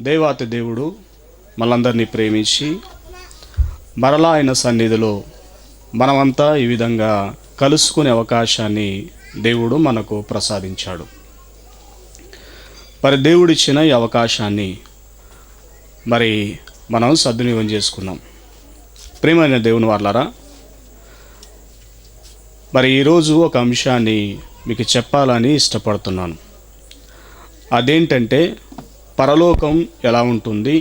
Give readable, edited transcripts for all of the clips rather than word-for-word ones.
దేవాతి దేవుడు మనందరినీ ప్రేమించి మరలా ఆయన సన్నిధిలో మనమంతా ఈ విధంగా కలుసుకునే అవకాశాన్ని దేవుడు మనకు ప్రసాదించాడు. మరి దేవుడిచ్చిన ఈ అవకాశాన్ని మరి మనం సద్వినియోగం చేసుకున్నాం. ప్రియమైన దేవుని వాళ్ళారా, మరి ఈరోజు ఒక అంశాన్ని మీకు చెప్పాలని ఇష్టపడుతున్నాను. అదేంటంటే పరలోకం ఎలా ఉంటుంది,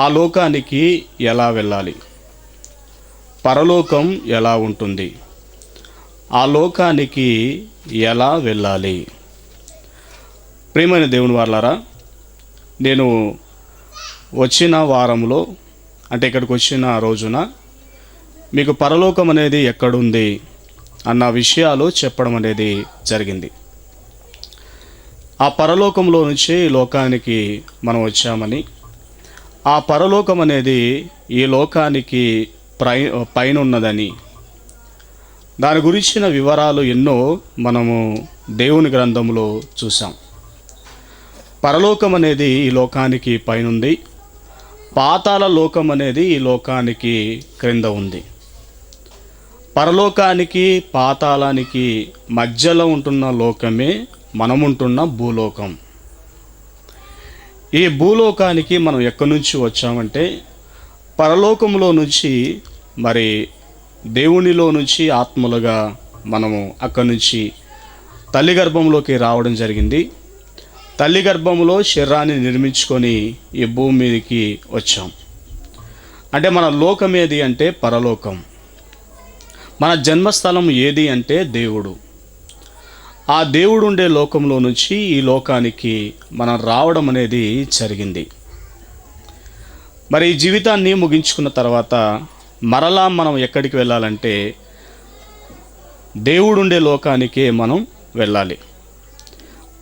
ఆ లోకానికి ఎలా వెళ్ళాలి. పరలోకం ఎలా ఉంటుంది, ఆ లోకానికి ఎలా వెళ్ళాలి. ప్రియమైన దేవుని వాళ్ళారా, నేను వచ్చిన వారంలో అంటే ఇక్కడికి వచ్చిన రోజున మీకు పరలోకం అనేది ఎక్కడుంది అన్న విషయాలు చెప్పడం అనేది జరిగింది. ఆ పరలోకంలో నుంచి ఈ లోకానికి మనం వచ్చామని, ఆ పరలోకం అనేది ఈ లోకానికి పైన ఉన్నదని, దాని గురించిన వివరాలు ఎన్నో మనము దేవుని గ్రంథంలో చూసాం. పరలోకం అనేది ఈ లోకానికి పైనుంది, పాతాళ లోకం అనేది ఈ లోకానికి క్రింద ఉంది. పరలోకానికి పాతాళానికి మధ్యలో ఉంటున్న లోకమే మనముంటున్న భూలోకం. ఈ భూలోకానికి మనం ఎక్కడి నుంచి వచ్చామంటే పరలోకంలో నుంచి, మరి దేవునిలో నుంచి ఆత్మలుగా మనము అక్కడి నుంచి తల్లి గర్భంలోకి రావడం జరిగింది. తల్లి గర్భంలో శరీరాన్ని నిర్మించుకొని ఈ భూమి మీదకి వచ్చాం. అంటే మన లోకం ఏది అంటే పరలోకం. మన జన్మస్థలం ఏది అంటే దేవుడు. ఆ దేవుడు ఉండే లోకంలో నుంచి ఈ లోకానికి మనం రావడం అనేది జరిగింది. మరి ఈ జీవితాన్ని ముగించుకున్న తర్వాత మరలా మనం ఎక్కడికి వెళ్ళాలంటే దేవుడు ఉండే లోకానికే మనం వెళ్ళాలి.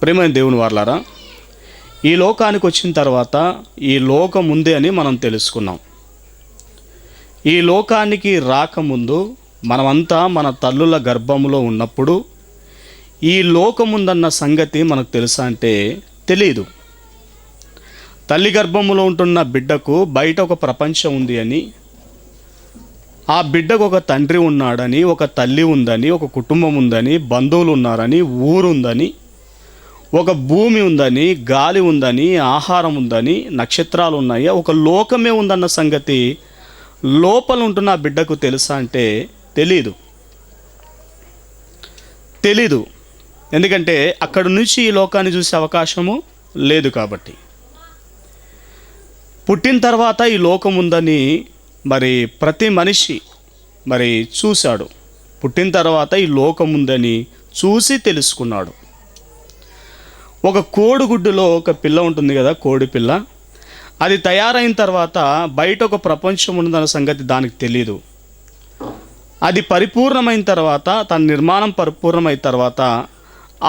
ప్రియమైన దేవుని వాళ్ళారా, ఈ లోకానికి వచ్చిన తర్వాత ఈ లోకం ఉంది అని మనం తెలుసుకున్నాం. ఈ లోకానికి రాకముందు మనమంతా మన తల్లుల గర్భంలో ఉన్నప్పుడు ఈ లోకం ఉందన్న సంగతి మనకు తెలుసా అంటే తెలియదు. తల్లి గర్భంలో ఉంటున్న బిడ్డకు బయట ఒక ప్రపంచం ఉంది అని, ఆ బిడ్డకు ఒక తండ్రి ఉన్నాడని, ఒక తల్లి ఉందని, ఒక కుటుంబం ఉందని, బంధువులు ఉన్నారని, ఊరుందని, ఒక భూమి ఉందని, గాలి ఉందని, ఆహారం ఉందని, నక్షత్రాలు ఉన్నాయి, ఒక లోకమే ఉందన్న సంగతి లోపల ఉంటున్న బిడ్డకు తెలుసా అంటే తెలీదు. ఎందుకంటే అక్కడి నుంచి ఈ లోకాన్ని చూసే అవకాశము లేదు. కాబట్టి పుట్టిన తర్వాత ఈ లోకం ఉందని మరి ప్రతి మనిషి మరి చూశాడు. పుట్టిన తర్వాత ఈ లోకం ఉందని చూసి తెలుసుకున్నాడు. ఒక కోడిగుడ్డులో ఒక పిల్ల ఉంటుంది కదా, కోడి పిల్ల. అది తయారైన తర్వాత బయట ఒక ప్రపంచం ఉన్నదన్న సంగతి దానికి తెలీదు. అది పరిపూర్ణమైన తర్వాత, తన నిర్మాణం పరిపూర్ణమైన తర్వాత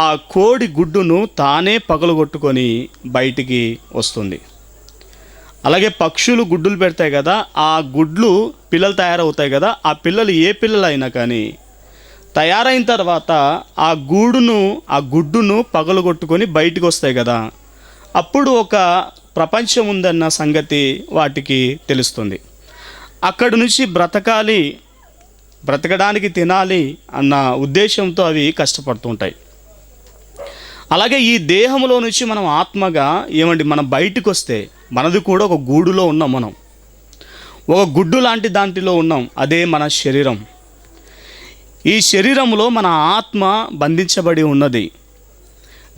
ఆ కోడి గుడ్డును తానే పగలగొట్టుకొని బయటికి వస్తుంది. అలాగే పక్షులు గుడ్డులు పెడతాయి కదా, ఆ గుడ్లు పిల్లలు తయారవుతాయి కదా, ఆ పిల్లలు ఏ పిల్లలైనా కానీ తయారైన తర్వాత ఆ గుడ్డును పగలగొట్టుకొని బయటికి వస్తాయి కదా, అప్పుడు ఒక ప్రపంచం ఉందన్న సంగతి వాటికి తెలుస్తుంది. అక్కడి నుంచి బ్రతకడానికి తినాలి అన్న ఉద్దేశంతో అవి కష్టపడుతుంటాయి. అలాగే ఈ దేహంలో నుంచి మనం ఆత్మగా మనం బయటికి వస్తే మనది కూడా ఒక గూడులో ఉన్నాం. మనం ఒక గుడ్డు లాంటి దాంట్లో ఉన్నాం. అదే మన శరీరం. ఈ శరీరంలో మన ఆత్మ బంధించబడి ఉన్నది.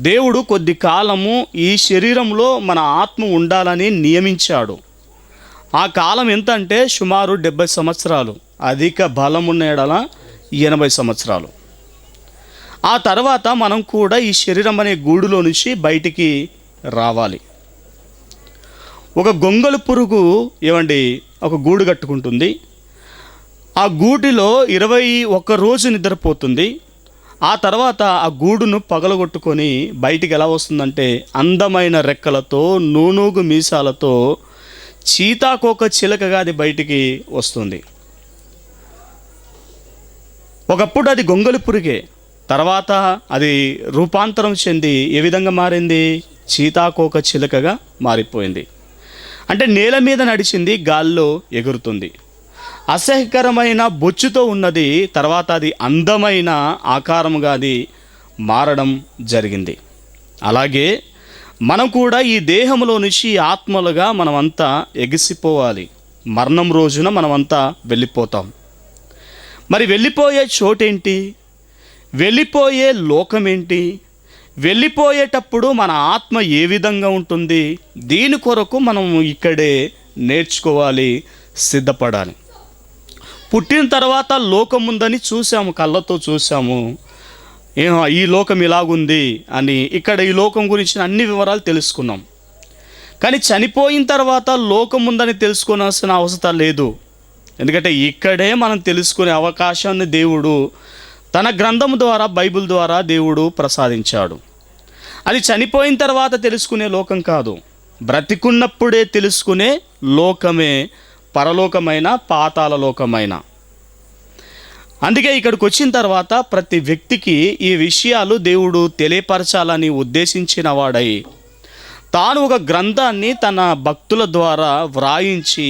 దేవుడు కొద్ది కాలము ఈ శరీరంలో మన ఆత్మ ఉండాలని నియమించాడు. ఆ కాలం ఎంత అంటే సుమారు 70 సంవత్సరాలు, అధిక బలం ఉన్న ఎడల 80 సంవత్సరాలు. ఆ తర్వాత మనం కూడా ఈ శరీరం అనే గూడులో నుంచి బయటికి రావాలి. ఒక గొంగళి పురుగు ఒక గూడు కట్టుకుంటుంది. ఆ గూటిలో 21 రోజు నిద్రపోతుంది. ఆ తర్వాత ఆ గూడును పగలగొట్టుకొని బయటికి ఎలా వస్తుందంటే అందమైన రెక్కలతో, నూనూగు మీసాలతో, చీతాకోక చిలకగా అది బయటికి వస్తుంది. ఒకప్పుడు అది గొంగళి పురుగే, తర్వాత అది రూపాంతరం చెంది ఏ విధంగా మారింది? చీతాకోక చిలుకగా మారిపోయింది. అంటే నేల మీద నడిచింది, గాల్లో ఎగురుతుంది. అసహ్యకరమైన బొచ్చుతో ఉన్నది, తర్వాత అది అందమైన ఆకారముగా అది మారడం జరిగింది. అలాగే మనం కూడా ఈ దేహంలో నుంచి ఆత్మలుగా మనమంతా ఎగిసిపోవాలి. మరణం రోజున మనమంతా వెళ్ళిపోతాం. మరి వెళ్ళిపోయే చోటేంటి? వెళ్ళిపోయే లోకమేంటి? వెళ్ళిపోయేటప్పుడు మన ఆత్మ ఏ విధంగా ఉంటుంది? దీని కొరకు మనం ఇక్కడే నేర్చుకోవాలి, సిద్ధపడాలి. పుట్టిన తర్వాత లోకం ఉందని చూసాము, కళ్ళతో చూసాము. ఈ లోకం ఇలాగుంది అని ఇక్కడ ఈ లోకం గురించిన అన్ని వివరాలు తెలుసుకున్నాం. కానీ చనిపోయిన తర్వాత లోకం ఉందని తెలుసుకోవాల్సిన అవసరం లేదు. ఎందుకంటే ఇక్కడే మనం తెలుసుకునే అవకాశాన్ని దేవుడు తన గ్రంథం ద్వారా, బైబిల్ ద్వారా దేవుడు ప్రసాదించాడు. అది చనిపోయిన తర్వాత తెలుసుకునే లోకం కాదు, బ్రతికున్నప్పుడే తెలుసుకునే లోకమే పరలోకమైన పాతాళ లోకమైన. అందుకే ఇక్కడికి వచ్చిన తర్వాత ప్రతి వ్యక్తికి ఈ విషయాలు దేవుడు తెలియపరచాలని ఉద్దేశించిన వాడై తాను ఒక గ్రంథాన్ని తన భక్తుల ద్వారా వ్రాయించి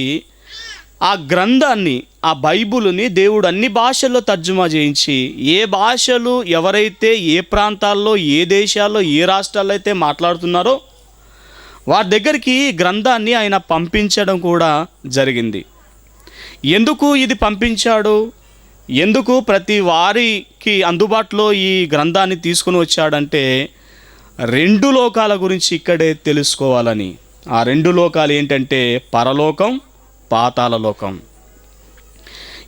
ఆ గ్రంథాన్ని, ఆ బైబిల్ని దేవుడు అన్ని భాషల్లో తర్జుమా చేయించి, ఏ భాషలు ఎవరైతే ఏ ప్రాంతాల్లో, ఏ దేశాల్లో, ఏ రాష్ట్రాల్లో అయితే మాట్లాడుతున్నారో వారి దగ్గరికి గ్రంథాన్ని ఆయన పంపించడం కూడా జరిగింది. ఎందుకు ఇది పంపించాడు? ఎందుకు ప్రతి వారికి అందుబాటులో ఈ గ్రంథాన్ని తీసుకుని వచ్చాడంటే రెండు లోకాల గురించి ఇక్కడే తెలుసుకోవాలని. ఆ రెండు లోకాలు ఏంటంటే పరలోకం, పాతాళ లోకం.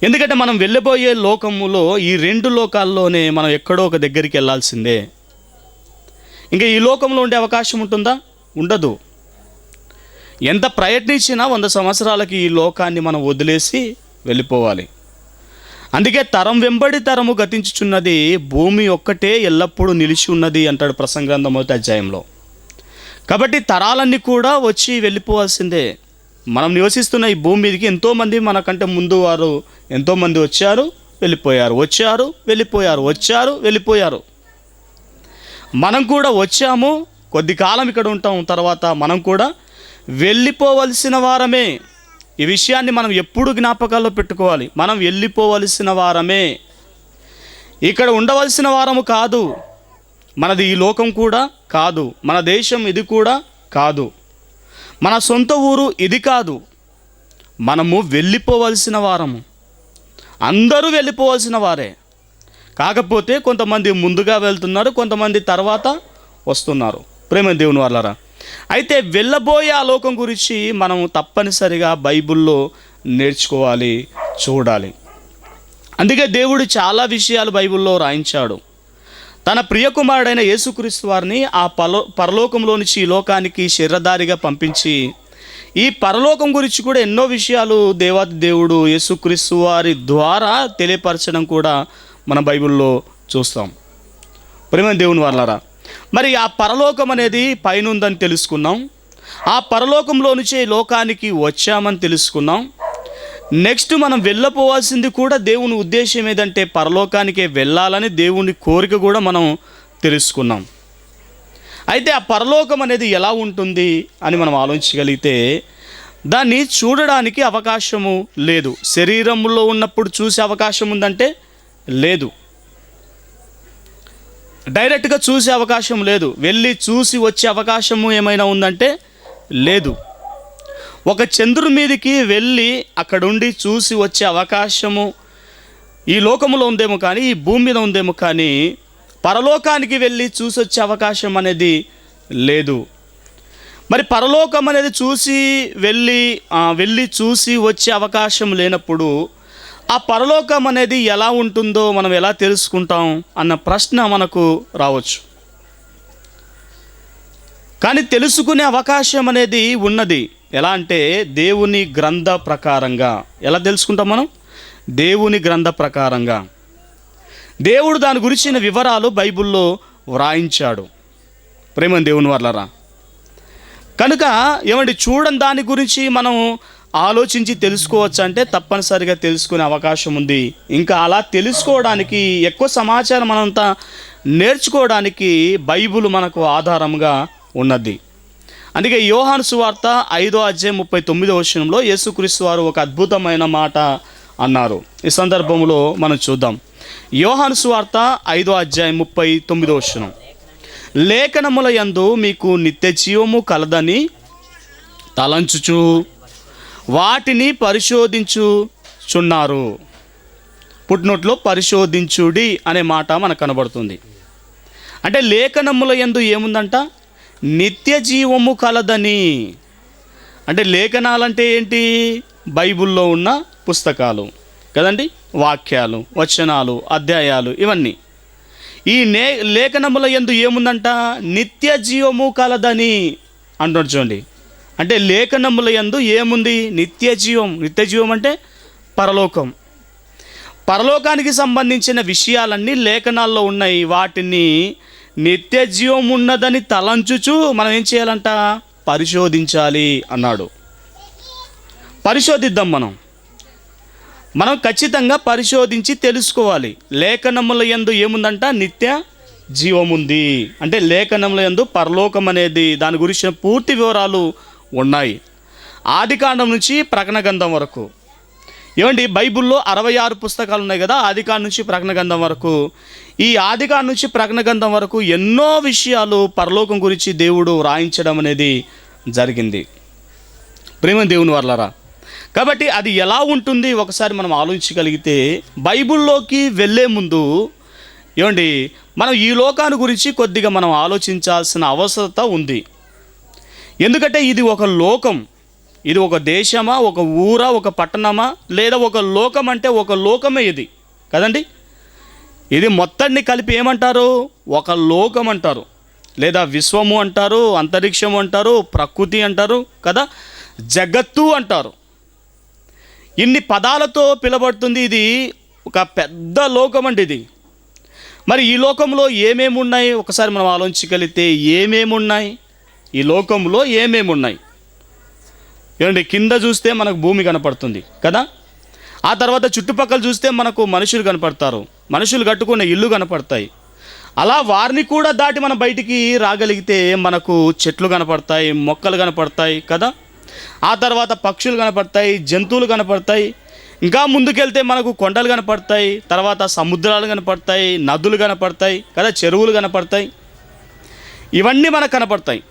ఎందుకంటే మనం వెళ్ళబోయే లోకములో ఈ రెండు లోకాల్లోనే మనం ఎక్కడో ఒక దగ్గరికి వెళ్ళాల్సిందే. ఇంకా ఈ లోకంలో ఉండే అవకాశం ఉంటుందా? ఉండదు. ఎంత ప్రయత్నించినా 100 సంవత్సరాలకి ఈ లోకాన్ని మనం వదిలేసి వెళ్ళిపోవాలి. అందుకే తరం వెంబడి తరము గతించుచున్నది, భూమి ఒక్కటే ఎల్లప్పుడూ నిలిచి ఉన్నది అంటాడు ప్రసంగ గ్రంథం 1వ అధ్యాయంలో. కాబట్టి తరాలన్నీ కూడా వచ్చి వెళ్ళిపోవాల్సిందే. మనం నివసిస్తున్న ఈ భూమి మీదకి ఎంతోమంది మనకంటే ముందు వారు ఎంతోమంది వచ్చారు, వెళ్ళిపోయారు, వచ్చారు, వెళ్ళిపోయారు, వచ్చారు, వెళ్ళిపోయారు. మనం కూడా వచ్చాము, కొద్ది కాలం ఇక్కడ ఉంటాం, తర్వాత మనం కూడా వెళ్ళిపోవలసిన వారమే. ఈ విషయాన్ని మనం ఎప్పుడు జ్ఞాపకాల్లో పెట్టుకోవాలి. మనం వెళ్ళిపోవలసిన వారమే, ఇక్కడ ఉండవలసిన వారము కాదు. మనది ఈ లోకం కూడా కాదు, మన దేశం ఇది కూడా కాదు, మన సొంత ఊరు ఇది కాదు. మనము వెళ్ళిపోవలసిన వారము. అందరూ వెళ్ళిపోవలసిన వారే. కాకపోతే కొంతమంది ముందుగా వెళ్తున్నారు, కొంతమంది తర్వాత వస్తున్నారు. ప్రేమ దేవుని వాళ్ళరా, అయితే వెళ్ళబోయే ఆ లోకం గురించి మనం తప్పనిసరిగా బైబిల్లో నేర్చుకోవాలి, చూడాలి. అందుకే దేవుడు చాలా విషయాలు బైబిల్లో రాయించాడు. తన ప్రియకుమారుడైన యేసుక్రీస్తు వారిని ఆ పరలోకంలో నుంచి ఈ లోకానికి శరీరధారిగా పంపించి ఈ పరలోకం గురించి కూడా ఎన్నో విషయాలు దేవాది దేవుడు యేసుక్రీస్తు వారి ద్వారా తెలియపరచడం కూడా మన బైబిల్లో చూస్తాం. ప్రేమ దేవుని వాళ్ళారా, మరి ఆ పరలోకం అనేది పైన ఉందని తెలుసుకున్నాం. ఆ పరలోకంలో నుంచే లోకానికి వచ్చామని తెలుసుకున్నాం. నెక్స్ట్ మనం వెళ్ళపోవాల్సింది కూడా దేవుని ఉద్దేశం ఏదంటే పరలోకానికే వెళ్ళాలని దేవుని కోరిక కూడా మనం తెలుసుకున్నాం. అయితే ఆ పరలోకం అనేది ఎలా ఉంటుంది అని మనం ఆలోచించగలిగితే దాన్ని చూడడానికి అవకాశము లేదు. శరీరంలో ఉన్నప్పుడు చూసే అవకాశం ఉందంటే లేదు, డైరెక్ట్గా చూసే అవకాశం లేదు. వెళ్ళి చూసి వచ్చే అవకాశము ఏమైనా ఉందంటే లేదు. ఒక చంద్రుని మీదకి వెళ్ళి అక్కడుండి చూసి వచ్చే అవకాశము ఈ లోకంలో ఉందేమో కానీ, ఈ భూమి మీద ఉందేమో కానీ, పరలోకానికి వెళ్ళి చూసి వచ్చే అవకాశం అనేది లేదు. మరి పరలోకం అనేది వెళ్ళి చూసి వచ్చే అవకాశం లేనప్పుడు ఆ పరలోకం అనేది ఎలా ఉంటుందో మనం ఎలా తెలుసుకుంటాం అన్న ప్రశ్న మనకు రావచ్చు. కానీ తెలుసుకునే అవకాశం అనేది ఉన్నది. ఎలా అంటే దేవుని గ్రంథ ప్రకారంగా. ఎలా తెలుసుకుంటాం మనం? దేవుని గ్రంథ ప్రకారంగా. దేవుడు దాని గురించిన వివరాలు బైబిల్లో వ్రాయించాడు. ప్రేమ దేవుని వాళ్ళరా, కనుక ఏమండి చూడని దాని గురించి మనం ఆలోచించి తెలుసుకోవచ్చు అంటే తప్పనిసరిగా తెలుసుకునే అవకాశం ఉంది. ఇంకా అలా తెలుసుకోవడానికి ఎక్కువ సమాచారం మనంతా నేర్చుకోవడానికి బైబిల్ మనకు ఆధారంగా ఉన్నది. అందుకే యోహాను సువార్త 5:39 యేసుక్రీస్తు వారు ఒక అద్భుతమైన మాట అన్నారు. ఈ సందర్భంలో మనం చూద్దాం. యోహాను సువార్త 5:39 లేఖనముల యందు మీకు నిత్య జీవము కలదని తలంచుచు వాటిని పరిశోధించుచున్నారు. పుట్నోట్లో పరిశోధించుడి అనే మాట మనకు కనబడుతుంది. అంటే లేఖనముల యందు ఏముందంట? నిత్య జీవము కలదని. అంటే లేఖనాలంటే ఏంటి? బైబిల్లో ఉన్న పుస్తకాలు కదండి, వాక్యాలు, వచనాలు, అధ్యాయాలు, ఇవన్నీ. ఈ లేఖనముల యందు ఏముందంట? నిత్య జీవము కలదని అంటాడు. చూడండి, అంటే లేఖనముల యందు ఏముంది? నిత్య జీవం. నిత్య జీవం అంటే పరలోకం. పరలోకానికి సంబంధించిన విషయాలన్నీ లేఖనాల్లో ఉన్నాయి. వాటిని నిత్య జీవం ఉన్నదని తలంచుచు మనం ఏం చేయాలంట? పరిశోధించాలి అన్నాడు. పరిశోధిద్దాం. మనం ఖచ్చితంగా పరిశోధించి తెలుసుకోవాలి. లేఖనముల యందు ఏముందంట? నిత్య జీవం ఉంది. అంటే లేఖనముల యందు పరలోకం అనేది, దాని గురించిన పూర్తి వివరాలు ఉన్నాయి. ఆదికాండం నుంచి ప్రకటన గ్రంథం వరకు. ఏమండి, బైబిల్లో 66 పుస్తకాలు ఉన్నాయి కదా, ఆదికాండం నుంచి ప్రకటన గ్రంథం వరకు. ఈ ఆదికాండం నుంచి ప్రకటన గ్రంథం వరకు ఎన్నో విషయాలు పరలోకం గురించి దేవుడు రాయించడం అనేది జరిగింది. ప్రేమ దేవుని వర్లారా, కాబట్టి అది ఎలా ఉంటుంది ఒకసారి మనం ఆలోచించగలిగితే, బైబిల్లోకి వెళ్ళే ముందు ఏమండి మనం ఈ లోకాన్ని గురించి కొద్దిగా మనం ఆలోచించాల్సిన అవసరత ఉంది. ఎందుకంటే ఇది ఒక లోకం. ఇది ఒక దేశమా, ఒక ఊరా, ఒక పట్టణమా, లేదా ఒక లోకం? అంటే ఒక లోకమే ఇది కదండి. ఇది మొత్తాన్ని కలిపి ఏమంటారు? ఒక లోకం అంటారు, లేదా విశ్వము అంటారు, అంతరిక్షము అంటారు, ప్రకృతి అంటారు కదా, జగత్తు అంటారు. ఇన్ని పదాలతో పిలబడుతుంది. ఇది ఒక పెద్ద లోకం అండి ఇది. మరి ఈ లోకంలో ఏమేమి ఉన్నాయి ఒకసారి మనం ఆలోచించగలిగితే, ఏమేమి ఉన్నాయి ఈ లోకంలో? ఏమేమి ఉన్నాయి? ఏమండి, కింద చూస్తే మనకు భూమి కనపడుతుంది కదా, ఆ తర్వాత చుట్టుపక్కల చూస్తే మనకు మనుషులు కనపడతారు, మనుషులు కట్టుకున్న ఇల్లు కనపడతాయి. అలా వారిని కూడా దాటి మనం బయటికి రాగలిగితే మనకు చెట్లు కనపడతాయి, మొక్కలు కనపడతాయి కదా, ఆ తర్వాత పక్షులు కనపడతాయి, జంతువులు కనపడతాయి. ఇంకా ముందుకెళ్తే మనకు కొండలు కనపడతాయి, తర్వాత సముద్రాలు కనపడతాయి, నదులు కనపడతాయి కదా, చెరువులు కనపడతాయి. ఇవన్నీ మనకు కనపడతాయి.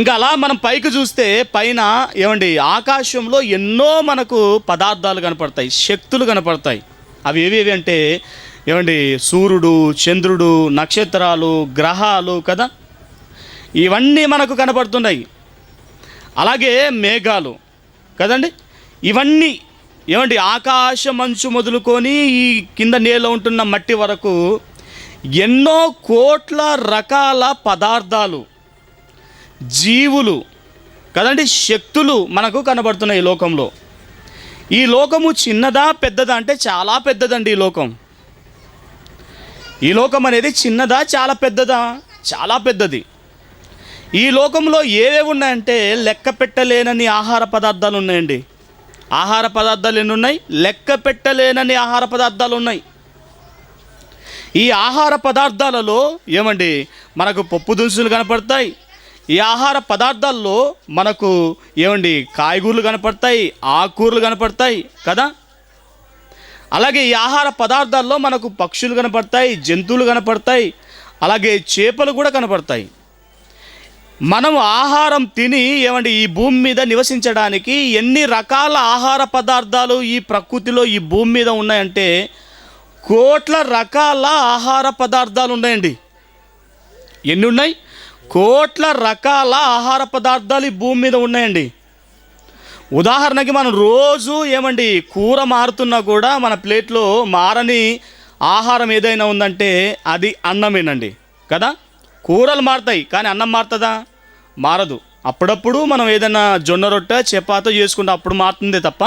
ఇంకా అలా మనం పైకి చూస్తే పైన ఏమండి ఆకాశంలో ఎన్నో మనకు పదార్థాలు కనపడతాయి, శక్తులు కనపడతాయి. అవి ఏవేవి అంటే ఏమండి సూర్యుడు, చంద్రుడు, నక్షత్రాలు, గ్రహాలు కదా, ఇవన్నీ మనకు కనపడుతున్నాయి. అలాగే మేఘాలు కదండి, ఇవన్నీ ఏమండి ఆకాశ మంచు మొదలుకొని ఈ కింద నేల ఉంటున్న మట్టి వరకు ఎన్నో కోట్ల రకాల పదార్థాలు, జీవులు కదండి, శక్తులు మనకు కనబడుతున్నాయి ఈ లోకంలో. ఈ లోకము చిన్నదా పెద్దదా అంటే చాలా పెద్దదండి ఈ లోకం. ఈ లోకం అనేది చిన్నదా చాలా పెద్దదా? చాలా పెద్దది. ఈ లోకంలో ఏవేవి ఉన్నాయంటే లెక్క పెట్టలేనని ఆహార పదార్థాలు ఉన్నాయండి. ఆహార పదార్థాలు ఎన్ని ఉన్నాయి? లెక్క పెట్టలేనని ఆహార పదార్థాలు ఉన్నాయి. ఈ ఆహార పదార్థాలలో ఏమండి మనకు పప్పు దినుసులు కనపడతాయి. ఈ ఆహార పదార్థాల్లో మనకు ఏమండి కాయగూరలు కనపడతాయి, ఆకుకూరలు కనపడతాయి కదా. అలాగే ఈ ఆహార పదార్థాల్లో మనకు పక్షులు కనపడతాయి, జంతువులు కనపడతాయి, అలాగే చేపలు కూడా కనపడతాయి. మనం ఆహారం తిని ఏమండి ఈ భూమి మీద నివసించడానికి ఎన్ని రకాల ఆహార పదార్థాలు ఈ ప్రకృతిలో ఈ భూమి మీద ఉన్నాయంటే కోట్ల రకాల ఆహార పదార్థాలు ఉన్నాయండి. ఎన్ని ఉన్నాయి? కోట్ల రకాల ఆహార పదార్థాలు ఈ భూమి మీద ఉన్నాయండి. ఉదాహరణకి మనం రోజు ఏమండి కూర మారుతున్నా కూడా మన ప్లేట్లో మారని ఆహారం ఏదైనా ఉందంటే అది అన్నమేనండి కదా. కూరలు మారుతాయి కానీ అన్నం మారుతుందా? మారదు. అప్పుడప్పుడు మనం ఏదైనా జొన్న రొట్టె చపాతీ చేసుకుంటే అప్పుడు మారుతుందే తప్ప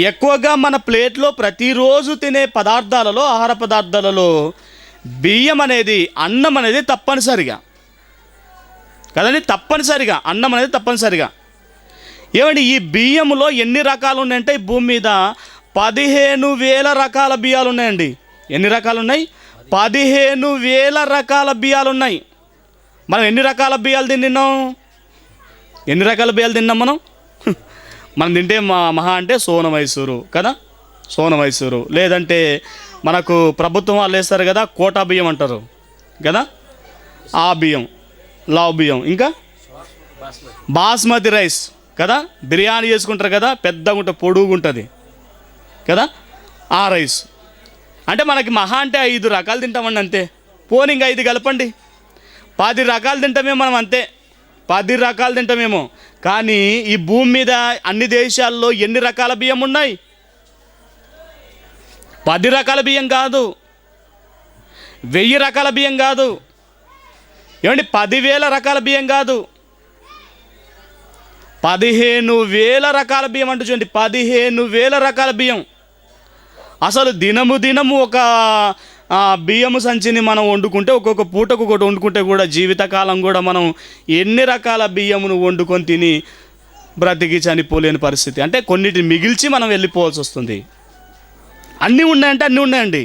ఎక్కువగా మన ప్లేట్లో ప్రతిరోజు తినే పదార్థాలలో, ఆహార పదార్థాలలో బియ్యం అనేది, అన్నం అనేది తప్పనిసరిగా కదండి, తప్పనిసరిగా అన్నం అనేది తప్పనిసరిగా. ఏమండి ఈ బియ్యంలో ఎన్ని రకాలు ఉన్నాయంటే ఈ భూమి మీద 15,000 రకాల బియ్యాలు ఉన్నాయండి. ఎన్ని రకాలు ఉన్నాయి? 15,000 రకాల బియ్యాలు ఉన్నాయి. మనం ఎన్ని రకాల బియ్యాలు తిన్నాం? ఎన్ని రకాల బియ్యాలు తిన్నాం మనం? మనం తింటే మహా అంటే సోన మైసూరు కదా, సోన మైసూరు, లేదంటే మనకు ప్రభుత్వం వాళ్ళు వేస్తారు కదా కోటా బియ్యం అంటారు కదా, ఆ బియ్యం, లావు బియ్యం, ఇంకా బాస్మతి రైస్ కదా, బిర్యానీ చేసుకుంటారు కదా, పెద్దగా ఉంటుంది, పొడుగు ఉంటుంది కదా, ఆ రైస్. అంటే మనకి మహా అంటే 5 రకాలు తింటామండి అంతే. పోనీ ఇంకా 5 కలపండి, 10 రకాలు తింటామేమో మనం అంతే, 10 రకాలు తింటామేమో. కానీ ఈ భూమి మీద అన్ని దేశాల్లో ఎన్ని రకాల బియ్యం ఉన్నాయి? 10 రకాల బియ్యం కాదు, 1000 రకాల బియ్యం కాదు, ఏమండి 10,000 రకాల బియ్యం కాదు, 15,000 రకాల బియ్యం అంటే చూడండి, 15,000 రకాల బియ్యం. అసలు దినము ఒక బియ్యము సంచిని మనం వండుకుంటే, ఒక్కొక్క పూటకు ఒకటి వండుకుంటే కూడా జీవితకాలం కూడా మనం ఎన్ని రకాల బియ్యమును వండుకొని తిని బ్రతికి చనిపోలేని పరిస్థితి. అంటే కొన్నిటిని మిగిల్చి మనం వెళ్ళిపోవాల్సి వస్తుంది. అన్నీ ఉన్నాయంటే అన్నీ ఉన్నాయండి.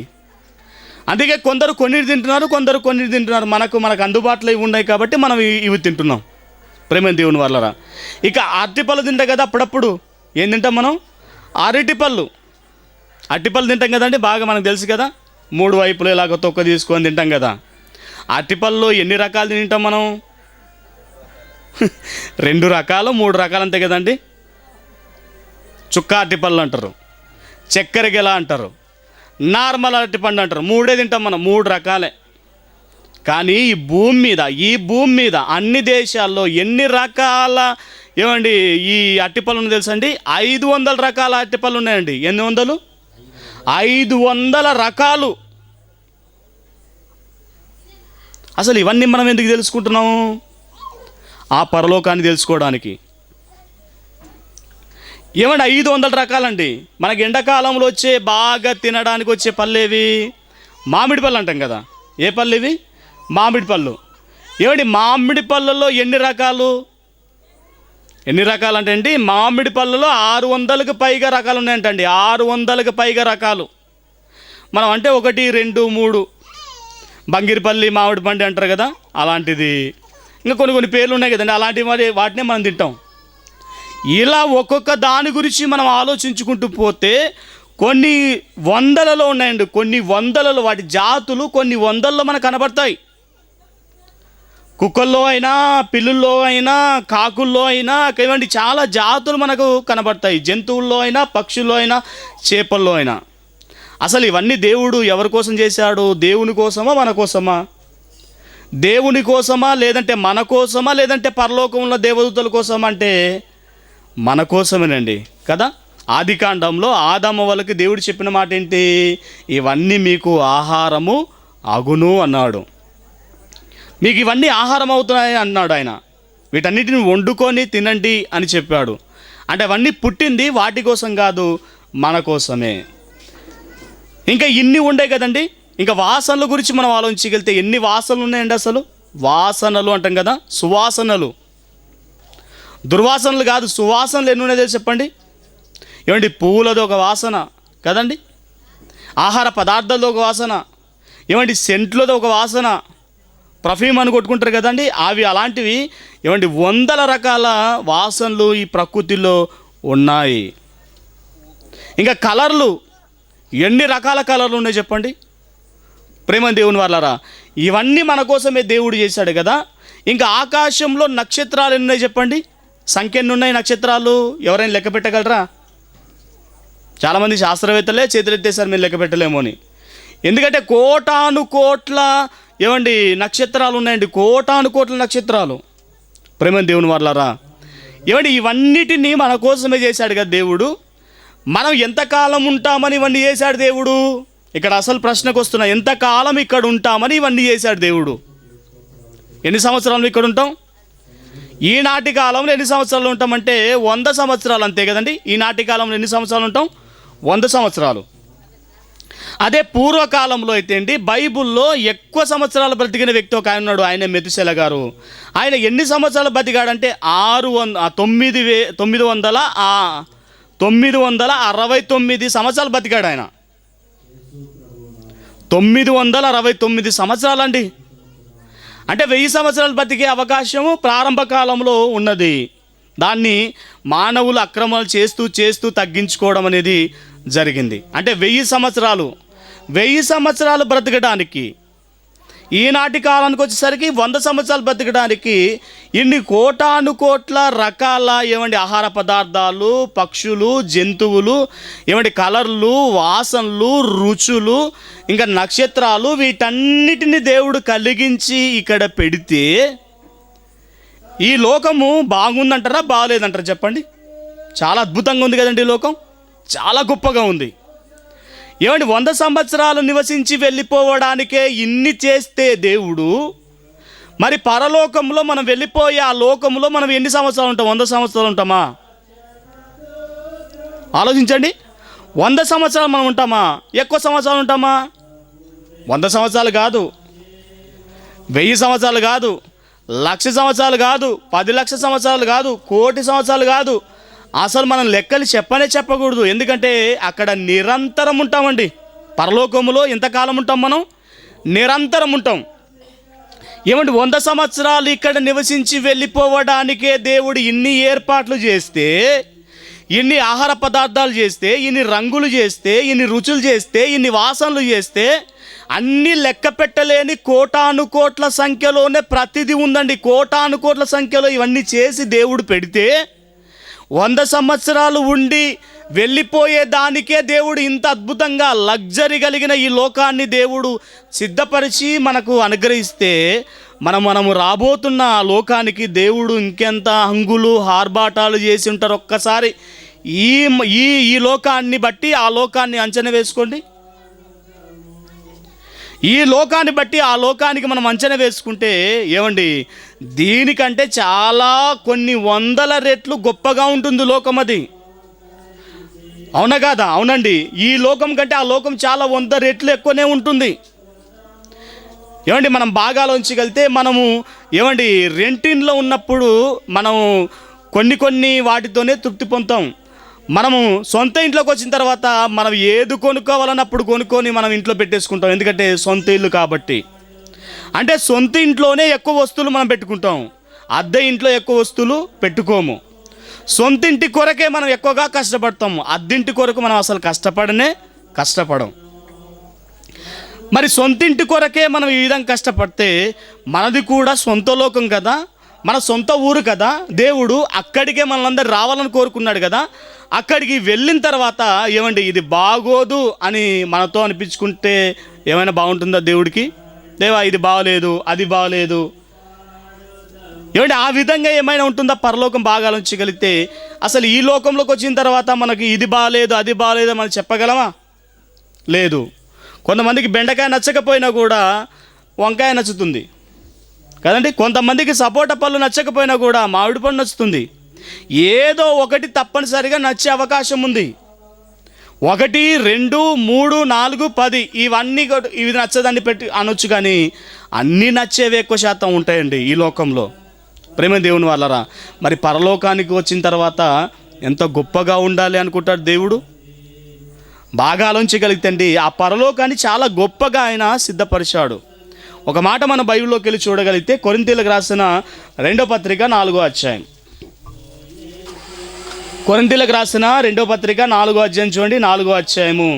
అందుకే కొందరు కొన్నిటి తింటున్నారు, కొందరు కొన్నిటి తింటున్నారు. మనకు అందుబాటులో ఇవి ఉన్నాయి కాబట్టి మనం ఇవి తింటున్నాం. ప్రేమ దేవుని వల్లరా. ఇక అరటిపళ్ళు తింటాం కదా, అప్పుడప్పుడు ఏం తింటాం మనం? అరటిపళ్ళు తింటాం కదండి, బాగా మనకు తెలుసు కదా, 3 వైపులు ఇలాగ తొక్క తీసుకొని తింటాం కదా. అరటిపళ్ళు ఎన్ని రకాలు తింటాం మనం? 2 రకాలు 3 రకాలు అంతే కదండి. చుక్క అరటిపళ్ళు అంటారు, చక్కెర గెల అంటారు, నార్మల్ అరటిపండు అంటారు. 3 తింటాం మనం, 3 రకాలే. కానీ ఈ భూమి మీద అన్ని దేశాల్లో ఎన్ని రకాల ఏమండి ఈ అరటిపళ్ళు ఉన్నాయి తెలుసండి? 500 రకాల అరటిపళ్ళు ఉన్నాయండి. ఎన్ని వందలు? 500 రకాలు. అసలు ఇవన్నీ మనం ఎందుకు తెలుసుకుంటున్నాము? ఆ పరలోకాన్ని తెలుసుకోవడానికి. ఏమండి 500 రకాలండి. మనకి ఎండాకాలంలో వచ్చే బాగా తినడానికి వచ్చే పళ్ళేవి? మామిడి పళ్ళు అంటాం కదా. ఏ పళ్ళు ఇవి? మామిడి పళ్ళు. ఏమండి మామిడి పళ్ళల్లో ఎన్ని రకాలు? ఎన్ని రకాలు అంటే అండి, మామిడి పళ్ళలో 600కి పైగా రకాలు ఉన్నాయంటండి. 600కి పైగా రకాలు. మనం అంటే 1, 2, 3 బంగిరిపల్లి మామిడి పండు అంటారు కదా, అలాంటిది. ఇంకా కొన్ని పేర్లు ఉన్నాయి కదండి, అలాంటివి వాటినే మనం తింటాం. ఇలా ఒక్కొక్క దాని గురించి మనం ఆలోచించుకుంటూ పోతే కొన్ని వందలలో ఉన్నాయండి, కొన్ని వందలలో వాటి జాతులు కొన్ని వందల్లో మనకు కనబడతాయి. కుక్కల్లో అయినా, పిల్లుల్లో అయినా, కాకుల్లో అయినా, ఇవ్వండి చాలా జాతులు మనకు కనబడతాయి. జంతువుల్లో అయినా, పక్షుల్లో అయినా, చేపల్లో అయినా. అసలు ఇవన్నీ దేవుడు ఎవరి కోసం చేశాడు? దేవుని కోసమా, మన కోసమా? దేవుని కోసమా, లేదంటే మన కోసమా, లేదంటే పరలోకంలో దేవదూతల కోసమా? అంటే మన కోసమేనండి కదా. ఆదికాండంలో ఆదాము వాళ్ళకి దేవుడు చెప్పిన మాట ఏంటి? ఇవన్నీ మీకు ఆహారము అగును అన్నాడు. మీకు ఇవన్నీ ఆహారం అవుతున్నాయి అన్నాడు ఆయన. వీటన్నిటిని వండుకొని తినండి అని చెప్పాడు. అంటే అవన్నీ పుట్టింది వాటి కోసం కాదు, మన కోసమే. ఇంకా ఇన్ని ఉండే కదండి. ఇంకా వాసనల గురించి మనం ఆలోచించగలిగితే ఎన్ని వాసనలు ఉన్నాయండి అసలు? వాసనలు అంటాం కదా, సువాసనలు. దుర్వాసనలు కాదు, సువాసనలు ఎన్ని ఉన్నాయో తెలిసి చెప్పండి. ఏమండి పువ్వులది ఒక వాసన కదండి, ఆహార పదార్థాలది ఒక వాసన, ఏమండి సెంట్లది ఒక వాసన, పర్ఫ్యూమ్ అని కొట్టుకుంటారు కదండి, అవి అలాంటివి. ఏమండి 100 రకాల వాసనలు ఈ ప్రకృతిలో ఉన్నాయి. ఇంకా కలర్లు, ఎన్ని రకాల కలర్లు ఉన్నాయి చెప్పండి. ప్రేమ దేవుని వాళ్ళరా, ఇవన్నీ మన కోసమే దేవుడు చేశాడు కదా. ఇంకా ఆకాశంలో నక్షత్రాలు ఎన్ని ఉన్నాయి చెప్పండి? సంఖ్య ఎన్ని ఉన్నాయి నక్షత్రాలు? ఎవరైనా లెక్క పెట్టగలరా? చాలామంది శాస్త్రవేత్తలే చేతులెత్తేసారు, మేము లెక్క పెట్టలేమో అని. ఎందుకంటే కోటాను కోట్ల ఏమండి నక్షత్రాలు ఉన్నాయండి, కోటాను కోట్ల నక్షత్రాలు. ప్రేమ దేవుని వాళ్ళరా, ఏమండి ఇవన్నిటినీ మన కోసమే చేశాడు కదా దేవుడు. మనం ఎంతకాలం ఉంటామని ఇవన్నీ చేశాడు దేవుడు? ఇక్కడ అసలు ప్రశ్నకు వస్తున్నా, ఎంతకాలం ఇక్కడ ఉంటామని ఇవన్నీ చేశాడు దేవుడు? ఎన్ని సంవత్సరాలు ఇక్కడ ఉంటాం? ఈనాటి కాలంలో ఎన్ని సంవత్సరాలు ఉంటామంటే 100 సంవత్సరాలు అంతే కదండి. ఈనాటి కాలంలో ఎన్ని సంవత్సరాలు ఉంటాం? 100 సంవత్సరాలు. అదే పూర్వకాలంలో అయితే అండి, బైబుల్లో ఎక్కువ సంవత్సరాలు బ్రతికిన వ్యక్తి ఒక ఆయన ఉన్నాడు, ఆయన మెతుసెల గారు. ఆయన ఎన్ని సంవత్సరాలు బ్రతికాడంటే 969 సంవత్సరాలు బతికాడు ఆయన. 969 సంవత్సరాలండి. అంటే 1000 సంవత్సరాలు బతికే అవకాశము ప్రారంభ కాలంలో ఉన్నది. దాన్ని మానవులు అక్రమాలు చేస్తూ చేస్తూ తగ్గించుకోవడం అనేది జరిగింది. అంటే 1000 సంవత్సరాలు బ్రతకడానికి, ఈనాటి కాలానికి వచ్చేసరికి 100 సంవత్సరాలు బ్రతకడానికి ఇన్ని కోటానుకోట్ల రకాల ఆహార పదార్థాలు, పక్షులు, జంతువులు, కలర్లు, వాసనలు, రుచులు, ఇంకా నక్షత్రాలు, వీటన్నిటిని దేవుడు కలిగించి ఇక్కడ పెడితే ఈ లోకము బాగుందంటారా బాగలేదంటారా చెప్పండి? చాలా అద్భుతంగా ఉంది కదండి. ఈ లోకం చాలా గొప్పగా ఉంది. 100 సంవత్సరాలు నివసించి వెళ్ళిపోవడానికే ఇన్ని చేస్తే దేవుడు, మరి పరలోకంలో మనం వెళ్ళిపోయే ఆ లోకంలో మనం ఎన్ని సంవత్సరాలు ఉంటాం? 100 సంవత్సరాలు ఉంటామా? ఆలోచించండి. 100 సంవత్సరాలు మనం ఉంటామా? ఎక్కువ సంవత్సరాలు ఉంటామా? 100 సంవత్సరాలు కాదు, 1000 సంవత్సరాలు కాదు, 1,00,000 సంవత్సరాలు కాదు, 10 లక్షల సంవత్సరాలు కాదు, 1,00,00,000 సంవత్సరాలు కాదు. అసలు మనం లెక్కలు చెప్పకూడదు. ఎందుకంటే అక్కడ నిరంతరం ఉంటామండి. పరలోకములో ఎంతకాలం ఉంటాం? మనం నిరంతరం ఉంటాం. 100 సంవత్సరాలు ఇక్కడ నివసించి వెళ్ళిపోవడానికే దేవుడు ఇన్ని ఏర్పాట్లు చేస్తే, ఇన్ని ఆహార పదార్థాలు చేస్తే, ఇన్ని రంగులు చేస్తే, ఇన్ని రుచులు చేస్తే, ఇన్ని వాసనలు చేస్తే, అన్నీ లెక్క పెట్టలేని కోటానుకోట్ల సంఖ్యలోనే ప్రతిదీ ఉందండి. కోటానుకోట్ల సంఖ్యలో ఇవన్నీ చేసి దేవుడు పెడితే 100 సంవత్సరాలు ఉండి వెళ్ళిపోయే దానికే దేవుడు ఇంత అద్భుతంగా లగ్జరీ కలిగిన ఈ లోకాన్ని దేవుడు సిద్ధపరిచి మనకు అనుగ్రహిస్తే, మనము రాబోతున్న ఆ లోకానికి దేవుడు ఇంకెంత హంగులు ఆర్భాటాలు చేసి ఉంటారు. ఒక్కసారి ఈ లోకాన్ని బట్టి ఆ లోకాన్ని అంచనా వేసుకోండి. ఈ లోకాన్ని బట్టి ఆ లోకానికి మనం అంచనా వేసుకుంటే దీనికంటే చాలా కొన్ని 100 రెట్లు గొప్పగా ఉంటుంది లోకం. అది అవునా కాదా? అవునండి. ఈ లోకం కంటే ఆ లోకం చాలా 100 రెట్లు ఎక్కువనే ఉంటుంది. మనం బాగా ఆలోచించగలిగితే, మనము రెంటిన్లో ఉన్నప్పుడు మనం కొన్ని వాటితోనే తృప్తి పొందుతాం. మనము సొంత ఇంట్లోకి వచ్చిన తర్వాత మనం ఏది కొనుక్కోవాలన్నప్పుడు కొనుక్కొని మనం ఇంట్లో పెట్టేసుకుంటాం. ఎందుకంటే సొంత ఇల్లు కాబట్టి. అంటే సొంత ఇంట్లోనే ఎక్కువ వస్తువులు మనం పెట్టుకుంటాం, అద్దె ఇంట్లో ఎక్కువ వస్తువులు పెట్టుకోము. సొంత ఇంటి కొరకే మనం ఎక్కువగా కష్టపడతాము, అద్దెంటి కొరకు మనం అసలు కష్టపడం. మరి సొంత ఇంటి కొరకే మనం ఈ విధంగా కష్టపడితే, మనది కూడా సొంత లోకం కదా, మన సొంత ఊరు కదా, దేవుడు అక్కడికే మనలందరూ రావాలని కోరుకున్నాడు కదా. అక్కడికి వెళ్ళిన తర్వాత ఇది బాగోదు అని మనతో అనిపించుకుంటే ఏమైనా బాగుంటుందా దేవుడికి? దేవా ఇది బాగలేదు, అది బాగలేదు, ఆ విధంగా ఏమైనా ఉంటుందా? పరలోకం బాగా ఆలోచించగలిగితే అసలు ఈ లోకంలోకి వచ్చిన తర్వాత మనకి ఇది బాగలేదు, అది బాగలేదు మనం చెప్పగలమా? లేదు. కొంతమందికి బెండకాయ నచ్చకపోయినా కూడా వంకాయ నచ్చుతుంది కదండి. కొంతమందికి సపోటా పళ్ళు నచ్చకపోయినా కూడా మామిడి పండు నచ్చుతుంది. ఏదో ఒకటి తప్పనిసరిగా నచ్చే అవకాశం ఉంది. 1, 2, 3, 4, 10 ఇవన్నీ ఇవి నచ్చదాన్ని పెట్టి అనొచ్చు, కానీ అన్నీ నచ్చేవి ఎక్కువ శాతం ఉంటాయండి ఈ లోకంలో. ప్రేమ దేవుని వాళ్ళరా, మరి పరలోకానికి వచ్చిన తర్వాత ఎంత గొప్పగా ఉండాలి అనుకుంటాడు దేవుడు? బాగా ఆలోచించగలిగితే ఆ పరలోకాన్ని చాలా గొప్పగా ఆయన సిద్ధపరిచాడు. ఒక మాట మన బైబిల్లోకి వెళ్ళి చూడగలిగితే, కొరింథీయులకు రాసిన 2వ పత్రిక 4వ అధ్యాయం. కొరింథీయులకు రాసిన 2వ పత్రిక 4వ అధ్యాయం చూడండి. 4వ అధ్యాయము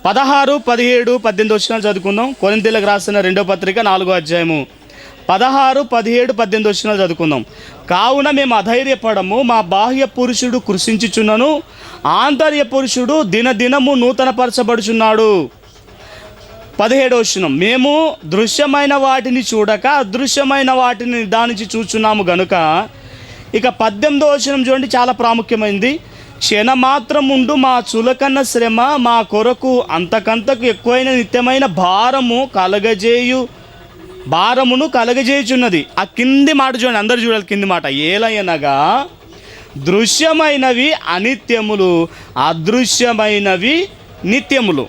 16, 17, 18 వచనాలు చదువుకుందాం. కొరింథీయులకు రాసిన 2వ పత్రిక 4వ అధ్యాయము 16, 17, 18 వచనాలు చదువుకుందాం. కావున మేము అధైర్యపడము, మా బాహ్య పురుషుడు కృషించుచున్నను, ఆంతర్య పురుషుడు దినదినము నూతనపరచబడుచున్నాడు. 17వ వచనం, మేము దృశ్యమైన వాటిని చూడక అదృశ్యమైన వాటిని నిదానించి చూచున్నాము గనుక. ఇక 18వ వచనం చూడండి, చాలా ప్రాముఖ్యమైనది. క్షణమాత్రం ఉండు మా చులకన్న శ్రమ మా కొరకు అంతకంతకు ఎక్కువైన నిత్యమైన భారమును కలగజేయుచున్నది. ఆ కింది మాట చూడండి, అందరు చూడాలి కింది మాట. ఏలయనగా దృశ్యమైనవి అనిత్యములు, అదృశ్యమైనవి నిత్యములు.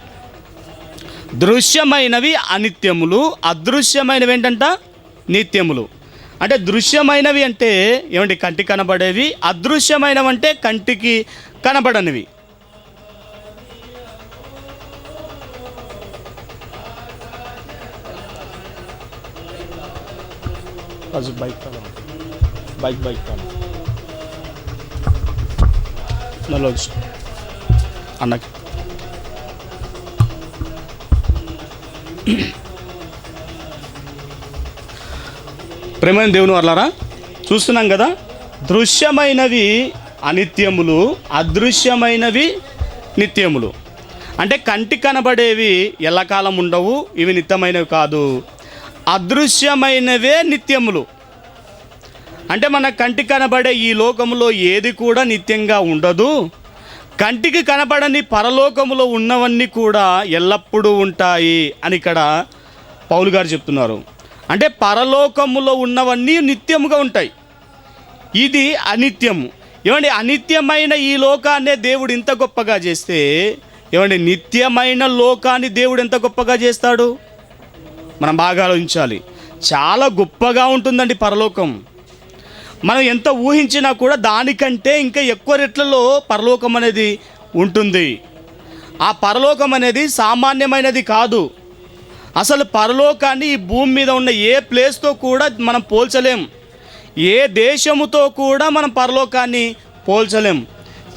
దృశ్యమైనవి అనిత్యములు, అదృశ్యమైనవి ఏంటంట? నిత్యములు. అంటే దృశ్యమైనవి అంటే కంటికి కనబడేవి, అదృశ్యమైనవి అంటే కంటికి కనబడనివి. రాజు బైక్ కాలం బైక్ కాలం నల్లోజు అన్నకి ప్రేమైన దేవుని వర్లారా, చూస్తున్నాం కదా, దృశ్యమైనవి అనిత్యములు, అదృశ్యమైనవి నిత్యములు. అంటే కంటికి కనబడేవి ఎల్లకాలం ఉండవు, ఇవి నిత్యమైనవి కాదు. అదృశ్యమైనవే నిత్యములు. అంటే మన కంటికి కనబడే ఈ లోకములో ఏది కూడా నిత్యంగా ఉండదు. కంటికి కనబడని పరలోకములో ఉన్నవన్నీ కూడా ఎల్లప్పుడూ ఉంటాయి అని ఇక్కడ పౌలు గారు చెప్తున్నారు. అంటే పరలోకములో ఉన్నవన్నీ నిత్యముగా ఉంటాయి, ఇది అనిత్యము. ఏమండి, అనిత్యమైన ఈ లోకాన్నే దేవుడు ఇంత గొప్పగా చేస్తే, ఏమండి, నిత్యమైన లోకాన్ని దేవుడు ఎంత గొప్పగా చేస్తాడు? మనం బాగా ఆలోచించాలి. చాలా గొప్పగా ఉంటుందండి పరలోకం. మనం ఎంత ఊహించినా కూడా దానికంటే ఇంకా ఎక్కువ రెట్లలో పరలోకం అనేది ఉంటుంది. ఆ పరలోకం అనేది సామాన్యమైనది కాదు. అసలు పరలోకాన్ని ఈ భూమి మీద ఉన్న ఏ ప్లేస్తో కూడా మనం పోల్చలేం, ఏ దేశముతో కూడా మనం పరలోకాన్ని పోల్చలేం.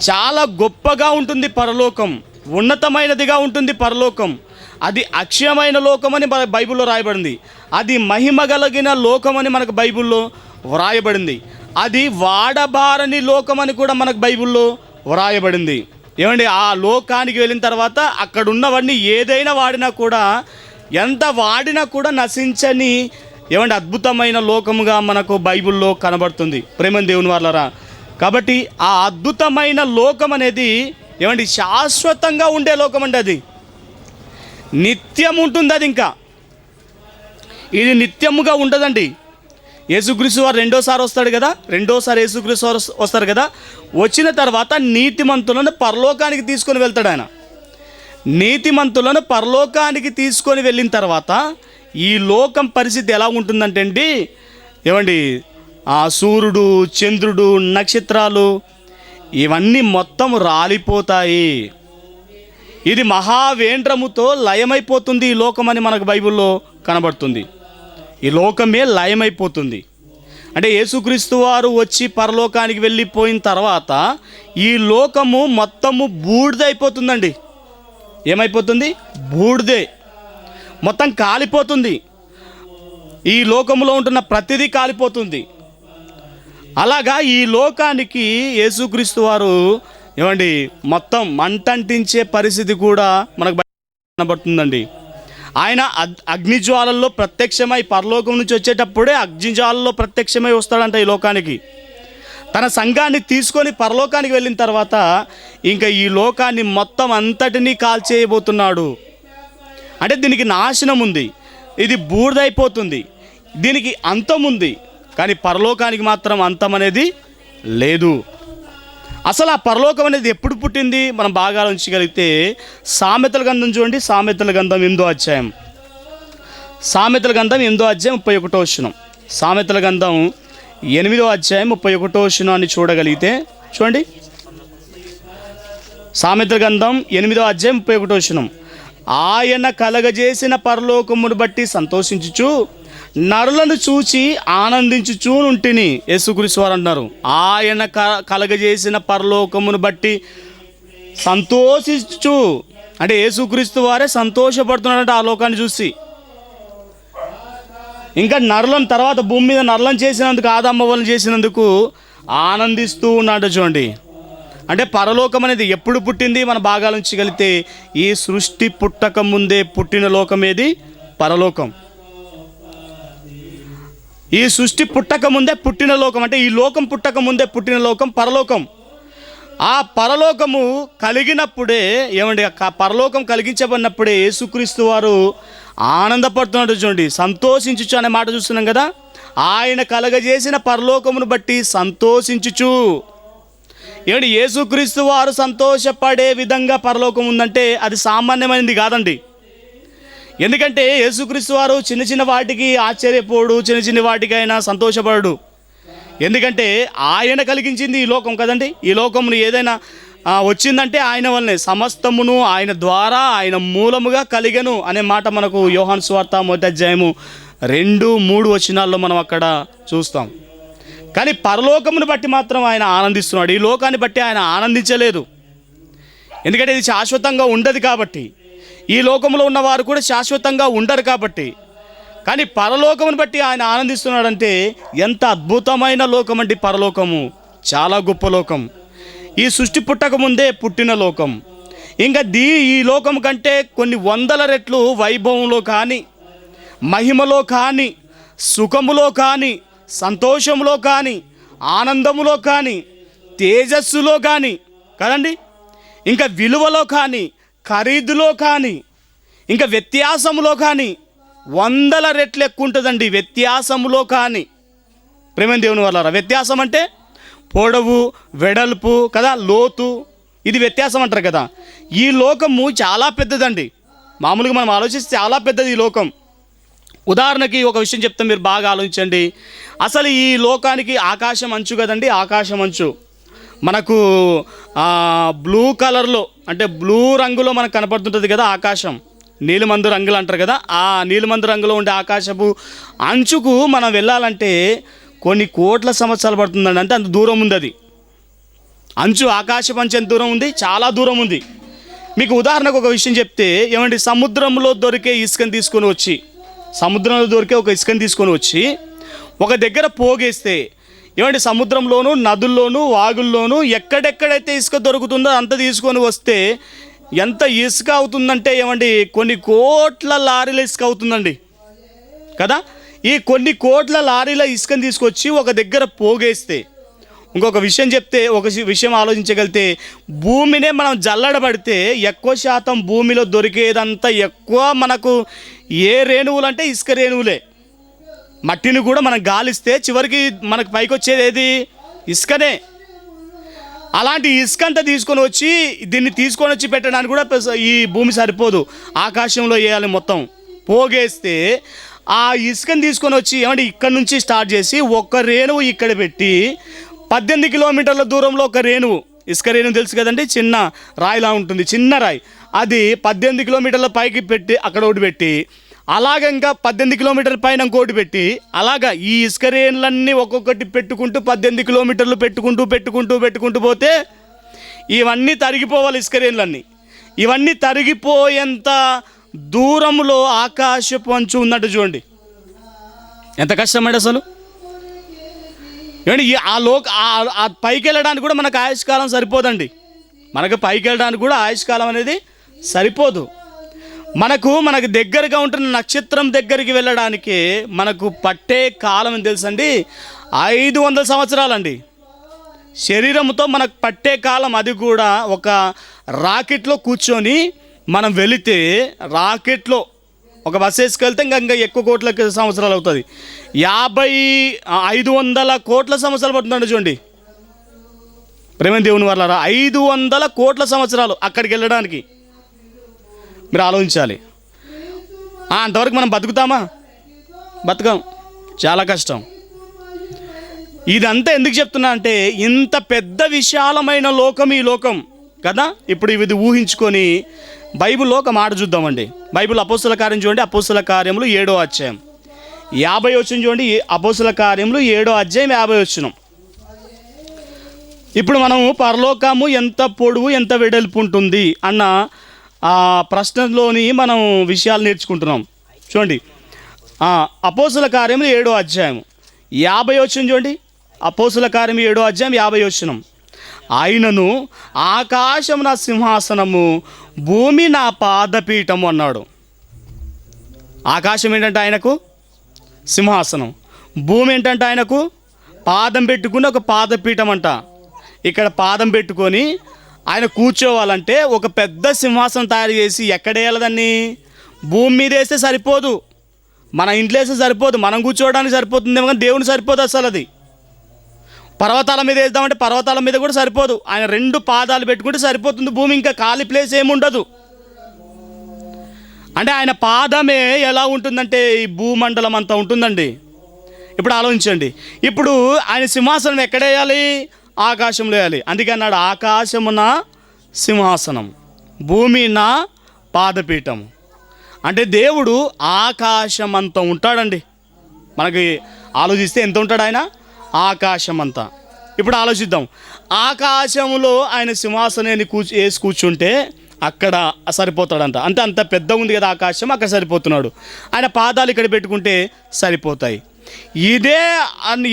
చాలా గొప్పగా ఉంటుంది పరలోకం, ఉన్నతమైనదిగా ఉంటుంది పరలోకం. అది అక్షయమైన లోకమని బైబిల్లో రాయబడింది. అది మహిమ కలిగిన లోకమని మనకు బైబిల్లో వ్రాయబడింది. అది వాడబారని లోకమని కూడా మనకు బైబిల్లో వ్రాయబడింది. ఏమండి, ఆ లోకానికి వెళ్ళిన తర్వాత అక్కడ ఉన్నవన్నీ ఏదైనా వాడినా కూడా, ఎంత వాడినా కూడా నశించని ఏమంటే అద్భుతమైన లోకముగా మనకు బైబిల్లో కనబడుతుంది. ప్రేమ దేవుని వాళ్ళరా, కాబట్టి ఆ అద్భుతమైన లోకం అనేది ఏమండి శాశ్వతంగా ఉండే లోకం అండి. అది నిత్యం ఉంటుంది. అది ఇంకా ఇది నిత్యముగా ఉండదండి. యేసుక్రీస్తు వారు రెండోసారి వస్తాడు కదా, రెండోసారి యేసుక్రీస్తు వారు వస్తారు కదా. వచ్చిన తర్వాత నీతిమంతులను పరలోకానికి తీసుకొని వెళ్తాడు ఆయన. నీతిమంతులను పరలోకానికి తీసుకొని వెళ్ళిన తర్వాత ఈ లోకం పరిస్థితి ఎలా ఉంటుందంటే అండి, ఏమండి, ఆ సూర్యుడు, చంద్రుడు, నక్షత్రాలు ఇవన్నీ మొత్తం రాలిపోతాయి. ఇది మహావేంద్రముతో లయమైపోతుంది ఈ లోకం అని మనకు బైబిల్లో కనబడుతుంది. ఈ లోకమే లయమైపోతుంది. అంటే యేసుక్రీస్తు వారు వచ్చి పరలోకానికి వెళ్ళిపోయిన తర్వాత ఈ లోకము మొత్తము బూడిదైపోతుందండి. ఏమైపోతుంది? బూడిదే, మొత్తం కాలిపోతుంది. ఈ లోకంలో ఉంటున్న ప్రతిదీ కాలిపోతుంది. అలాగా ఈ లోకానికి యేసుక్రీస్తు వారు ఏమండి మొత్తం మంటంటించే పరిస్థితి కూడా మనకు కనబడుతుందండి. ఆయన అగ్నిజ్వాలల్లో ప్రత్యక్షమై పరలోకం నుంచి వచ్చేటప్పుడే అగ్నిజ్వాలలో ప్రత్యక్షమై వస్తాడంట ఈ లోకానికి. తన సంఘాన్ని తీసుకొని పరలోకానికి వెళ్ళిన తర్వాత ఇంకా ఈ లోకాన్ని మొత్తం అంతటినీ కాల్చేయబోతున్నాడు. అంటే దీనికి నాశనం ఉంది, ఇది బూడిదైపోతుంది, దీనికి అంతం ఉంది. కానీ పరలోకానికి మాత్రం అంతం అనేది లేదు. అసలు ఆ పరలోకం అనేది ఎప్పుడు పుట్టింది మనం బాగా ఆలోచించగలిగితే, సామెతల గ్రంథం చూడండి. సామెతల గ్రంథం 8వ అధ్యాయం, సామెతల గ్రంథం 8వ అధ్యాయం 31వ వచనం. సామెతల గ్రంథం 8వ అధ్యాయం 31వ వచనాన్ని చూడగలిగితే చూడండి. సామెతల గ్రంథం 8వ అధ్యాయం 31వ వచనం. ఆయన కలగజేసిన పరలోకమును బట్టి సంతోషించుచు నరులను చూచి ఆనందించుచూ నుంటిని. యేసుక్రీస్తు వారు అన్నారు, ఆయన కలగజేసిన పరలోకమును బట్టి సంతోషించు. అంటే యేసుక్రీస్తు వారే సంతోషపడుతున్నాడంటే ఆ లోకాన్ని చూసి. ఇంకా నరులను తర్వాత భూమి మీద నరులను చేసినందుకు, ఆదమ్మ వాళ్ళని చేసినందుకు ఆనందిస్తూ ఉన్నాడు చూడండి. అంటే పరలోకం అనేది ఎప్పుడు పుట్టింది మనం బాగా ఆలోచించగలిగితే, ఈ సృష్టి పుట్టక ముందే పుట్టిన లోకం ఏది? పరలోకం. ఈ సృష్టి పుట్టక ముందే పుట్టిన లోకం, అంటే ఈ లోకం పుట్టక ముందే పుట్టిన లోకం పరలోకం. ఆ పరలోకము కలిగినప్పుడే ఏమండి, పరలోకం కలిగించబడినప్పుడే యేసుక్రీస్తు వారు ఆనందపడుతున్నాడు చూడండి. సంతోషించుచు అనే మాట చూస్తున్నాం కదా. ఆయన కలగజేసిన పరలోకమును బట్టి సంతోషించుచు. ఏమండి, యేసుక్రీస్తు వారు సంతోషపడే విధంగా పరలోకం ఉందంటే అది సామాన్యమైనది కాదండి. ఎందుకంటే యేసుక్రీస్తు వారు చిన్న చిన్న వాటికి ఆశ్చర్యపోడు, చిన్న చిన్న వాటికి ఆయన సంతోషపడు. ఎందుకంటే ఆయన కలిగించింది ఈ లోకం కదండి. ఈ లోకమును ఏదైనా వచ్చిందంటే ఆయన వల్లనే, సమస్తమును ఆయన ద్వారా ఆయన మూలముగా కలిగెను అనే మాట మనకు యోహాను సువార్త 1వ అధ్యాయము 2-3 వచనాల్లో మనం అక్కడ చూస్తాం. కానీ పరలోకమును బట్టి మాత్రం ఆయన ఆనందిస్తున్నాడు, ఈ లోకాన్ని బట్టి ఆయన ఆనందించలేదు. ఎందుకంటే ఇది శాశ్వతంగా ఉండదు కాబట్టి, ఈ లోకంలో ఉన్నవారు కూడా శాశ్వతంగా ఉండరు కాబట్టి. కానీ పరలోకమును బట్టి ఆయన ఆనందిస్తున్నాడంటే ఎంత అద్భుతమైన లోకం అంటే పరలోకము, చాలా గొప్ప లోకం. ఈ సృష్టి పుట్టక ముందే పుట్టిన లోకం. ఇంకా ఈ లోకం కంటే కొన్ని వందల రెట్లు వైభవంలో కానీ, మహిమలో కానీ, సుఖములో కానీ, సంతోషంలో కానీ, ఆనందములో కానీ, తేజస్సులో కానీ కదండి, ఇంకా విలువలో కానీ, ఖరీదులో కానీ, ఇంకా వ్యత్యాసములో కానీ వందల రెట్లు ఎక్కువ ఉంటుందండి. వ్యత్యాసములో కానీ ప్రేమ దేవుని వల్ల వ్యత్యాసం అంటే పొడవు, వెడల్పు కదా, లోతు, ఇది వ్యత్యాసం అంటారు కదా. ఈ లోకము చాలా పెద్దదండి. మామూలుగా మనం ఆలోచిస్తే చాలా పెద్దది ఈ లోకం. ఉదాహరణకి ఒక విషయం చెప్తాం, మీరు బాగా ఆలోచించండి. అసలు ఈ లోకానికి ఆకాశం అంచు కదండి, ఆకాశం అంచు మనకు బ్లూ కలర్లో అంటే బ్లూ రంగులో మనకు కనపడుతుంటుంది కదా ఆకాశం, నీలిమందు రంగులు అంటారు కదా. ఆ నీలిమందు రంగులో ఉండే ఆకాశపు అంచుకు మనం వెళ్ళాలంటే కొన్ని కోట్ల సంవత్సరాలు పడుతుందండి. అంటే అంత దూరం ఉంది అది అంచు. ఆకాశపు అంచు ఎంత దూరం ఉంది? చాలా దూరం ఉంది. మీకు ఉదాహరణకు ఒక విషయం చెప్తే, ఏమంటే సముద్రంలో దొరికే ఇసుకని తీసుకొని వచ్చి, సముద్రంలో దొరికే ఒక ఇసుకని తీసుకొని వచ్చి ఒక దగ్గర పోగేస్తే, ఏమంటే సముద్రంలోనూ, నదుల్లోనూ, వాగుల్లోనూ ఎక్కడెక్కడైతే ఇసుక దొరుకుతుందో అంత తీసుకొని వస్తే ఎంత ఇసుక అవుతుందంటే ఏమండి, కొన్ని కోట్ల లారీల ఇసుక అవుతుందండి కదా. ఈ కొన్ని కోట్ల లారీల ఇసుకని తీసుకొచ్చి ఒక దగ్గర పోగేస్తే, ఇంకొక విషయం చెప్తే, ఒక విషయం ఆలోచించగలిగితే, భూమినే మనం జల్లడబడితే ఎక్కువ శాతం భూమిలో దొరికేదంతా ఎక్కువ మనకు ఏ రేణువులు అంటే ఇసుక రేణువులే. మట్టిని కూడా మనం గాలిస్తే చివరికి మనకు పైకి వచ్చేది ఏది? ఇసుకనే. అలాంటి ఇసుక అంతా తీసుకొని వచ్చి దీన్ని తీసుకొని వచ్చి పెట్టడానికి కూడా ఈ భూమి సరిపోదు, ఆకాశంలో వేయాలి మొత్తం. పోగేస్తే ఆ ఇసుకని తీసుకొని వచ్చి ఏమంటే ఇక్కడ నుంచి స్టార్ట్ చేసి ఒక రేణువు ఇక్కడ పెట్టి 18 కిలోమీటర్ల దూరంలో ఒక రేణువు, ఇసుక రేణువు తెలుసు కదండి, చిన్న రాయిలా ఉంటుంది, చిన్న రాయి, అది 18 కిలోమీటర్ల పైకి పెట్టి అక్కడ ఒకటి పెట్టి, అలాగ ఇంకా 18 కిలోమీటర్ల పైన ఇంకోటి పెట్టి, అలాగా ఈ ఇసుక రేణులన్నీ ఒక్కొక్కటి పెట్టుకుంటూ 18 కిలోమీటర్లు పెట్టుకుంటూ పోతే ఇవన్నీ తరిగిపోవాలి. ఇసుక రేణులన్నీ ఇవన్నీ తరిగిపోయేంత దూరంలో ఆకాశపు అంచు ఉన్నట్టు చూడండి. ఎంత కష్టమండి అసలు. ఏమండి ఆ పైకి వెళ్ళడానికి కూడా మనకు ఆయుష్కాలం సరిపోదండి. మనకు పైకి వెళ్ళడానికి కూడా ఆయుష్కాలం అనేది సరిపోదు. మనకు దగ్గరగా ఉంటున్న నక్షత్రం దగ్గరికి వెళ్ళడానికి మనకు పట్టే కాలం తెలుసండి, 500 సంవత్సరాలండి. శరీరంతో మనకు పట్టే కాలం, అది కూడా ఒక రాకెట్లో కూర్చొని మనం వెళితే, రాకెట్లో ఒక బస్ వేసుకెళ్తే ఇంకా ఎక్కువ కోట్ల సంవత్సరాలు అవుతుంది. 500 కోట్ల సంవత్సరాలు పడుతుందండి చూడండి ప్రేమ దేవుని వల్ల. 500 కోట్ల సంవత్సరాలు అక్కడికి వెళ్ళడానికి మీరు ఆలోచించాలి. అంతవరకు మనం బతుకుతామా? బతకం, చాలా కష్టం. ఇదంతా ఎందుకు చెప్తున్నా అంటే, ఇంత పెద్ద విశాలమైన లోకం ఈ లోకం కదా. ఇప్పుడు ఇది ఊహించుకొని బైబిల్లో ఒక మాట చూద్దామండి. బైబిల్ అపోస్తుల కార్యం చూడండి, అపోస్తుల కార్యములు 7వ అధ్యాయం 50 వచనం చూడండి. అపోస్తుల కార్యములు 7వ అధ్యాయం 50 వచనం. ఇప్పుడు మనము పరలోకము ఎంత పొడవు ఎంత వెడల్పు ఉంటుంది అన్న ఆ ప్రశ్నలోని మనం విషయాలు నేర్చుకుంటున్నాం. చూడండి, అపోస్తుల కార్యములు 7వ అధ్యాయం 50 వచనం చూడండి. అపోస్తుల కార్యం 7వ అధ్యాయం 50 వచనం. ఆయనను ఆకాశం నా సింహాసనము, భూమి నా పాదపీఠము అన్నాడు. ఆకాశం ఏంటంటే ఆయనకు సింహాసనం, భూమి ఏంటంటే ఆయనకు పాదం పెట్టుకుని ఒక పాదపీఠం అంట. ఇక్కడ పాదం పెట్టుకొని ఆయన కూర్చోవాలంటే ఒక పెద్ద సింహాసనం తయారు చేసి ఎక్కడ వేయాలదాన్ని? భూమి మీద వేస్తే సరిపోదు, మన ఇంట్లో వేస్తే సరిపోదు, మనం కూర్చోవడానికి సరిపోతుందేమో కానీ దేవుని సరిపోదు అసలు. అది పర్వతాల మీద వేద్దామంటే పర్వతాల మీద కూడా సరిపోదు. ఆయన 2 పాదాలు పెట్టుకుంటే సరిపోతుంది భూమి, ఇంకా ఖాళీ ప్లేస్ ఏముండదు. అంటే ఆయన పాదమే ఎలా ఉంటుందంటే ఈ భూమండలం అంతా ఉంటుందండి. ఇప్పుడు ఆలోచించండి, ఇప్పుడు ఆయన సింహాసనం ఎక్కడ వేయాలి? ఆకాశంలో వేయాలి. అందుకే అన్నాడు ఆకాశమున సింహాసనం, భూమి నా పాదపీఠం. అంటే దేవుడు ఆకాశమంతా ఉంటాడండి. మనకి ఆలోచిస్తే ఎంత ఉంటాడు ఆయన? ఆకాశమంతా. ఇప్పుడు ఆలోచిద్దాం, ఆకాశంలో ఆయన సింహాసనాన్ని వేసి కూర్చుంటే అక్కడ సరిపోతాడంట. అంటే అంత పెద్ద ఉంది కదా ఆకాశం, అక్కడ సరిపోతున్నాడు. ఆయన పాదాలు ఇక్కడ పెట్టుకుంటే సరిపోతాయి. ఇదే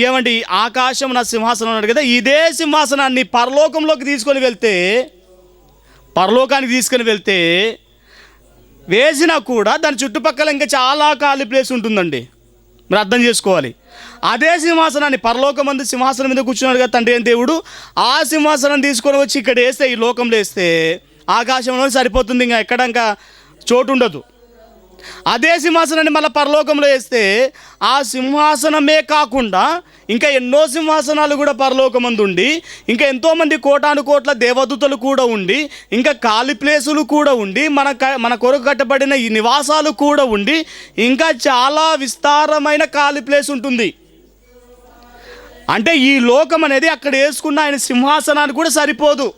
ఏమండి, ఆకాశం నా సింహాసనం అన్నాడు కదా, ఇదే సింహాసనాన్ని పరలోకానికి తీసుకొని వెళ్తే వేసినా కూడా దాని చుట్టుపక్కల ఇంకా చాలా ఖాళీ ప్లేస్ ఉంటుందండి. మీరు అర్థం చేసుకోవాలి. అదే సింహాసనాన్ని పరలోకమందు సింహాసనం మీద కూర్చున్నాడు కదా తండ్రి అయిన దేవుడు, ఆ సింహాసనం తీసుకొని వచ్చి ఇక్కడ వేస్తే, ఈ లోకంలో వేస్తే ఆకాశంలో సరిపోతుంది, ఇంకా చోటు ఉండదు. అదే సింహాసనాన్ని మళ్ళీ పరలోకంలో వేస్తే ఆ సింహాసనమే కాకుండా ఇంకా ఎన్నో సింహాసనాలు కూడా పరలోకమందు ఉండి, ఇంకా ఎంతోమంది కోటాను కోట్ల దేవదూతలు కూడా ఉండి, ఇంకా ఖాళీ ప్లేసులు కూడా ఉండి, మన కొరకు కట్టబడిన ఈ నివాసాలు కూడా ఉండి, ఇంకా చాలా విస్తారమైన ఖాళీ ప్లేస్ ఉంటుంది. అంటే ఈ లోకం అనేది అక్కడ వేసుకున్న ఆయన సింహాసనానికి కూడా సరిపోదు.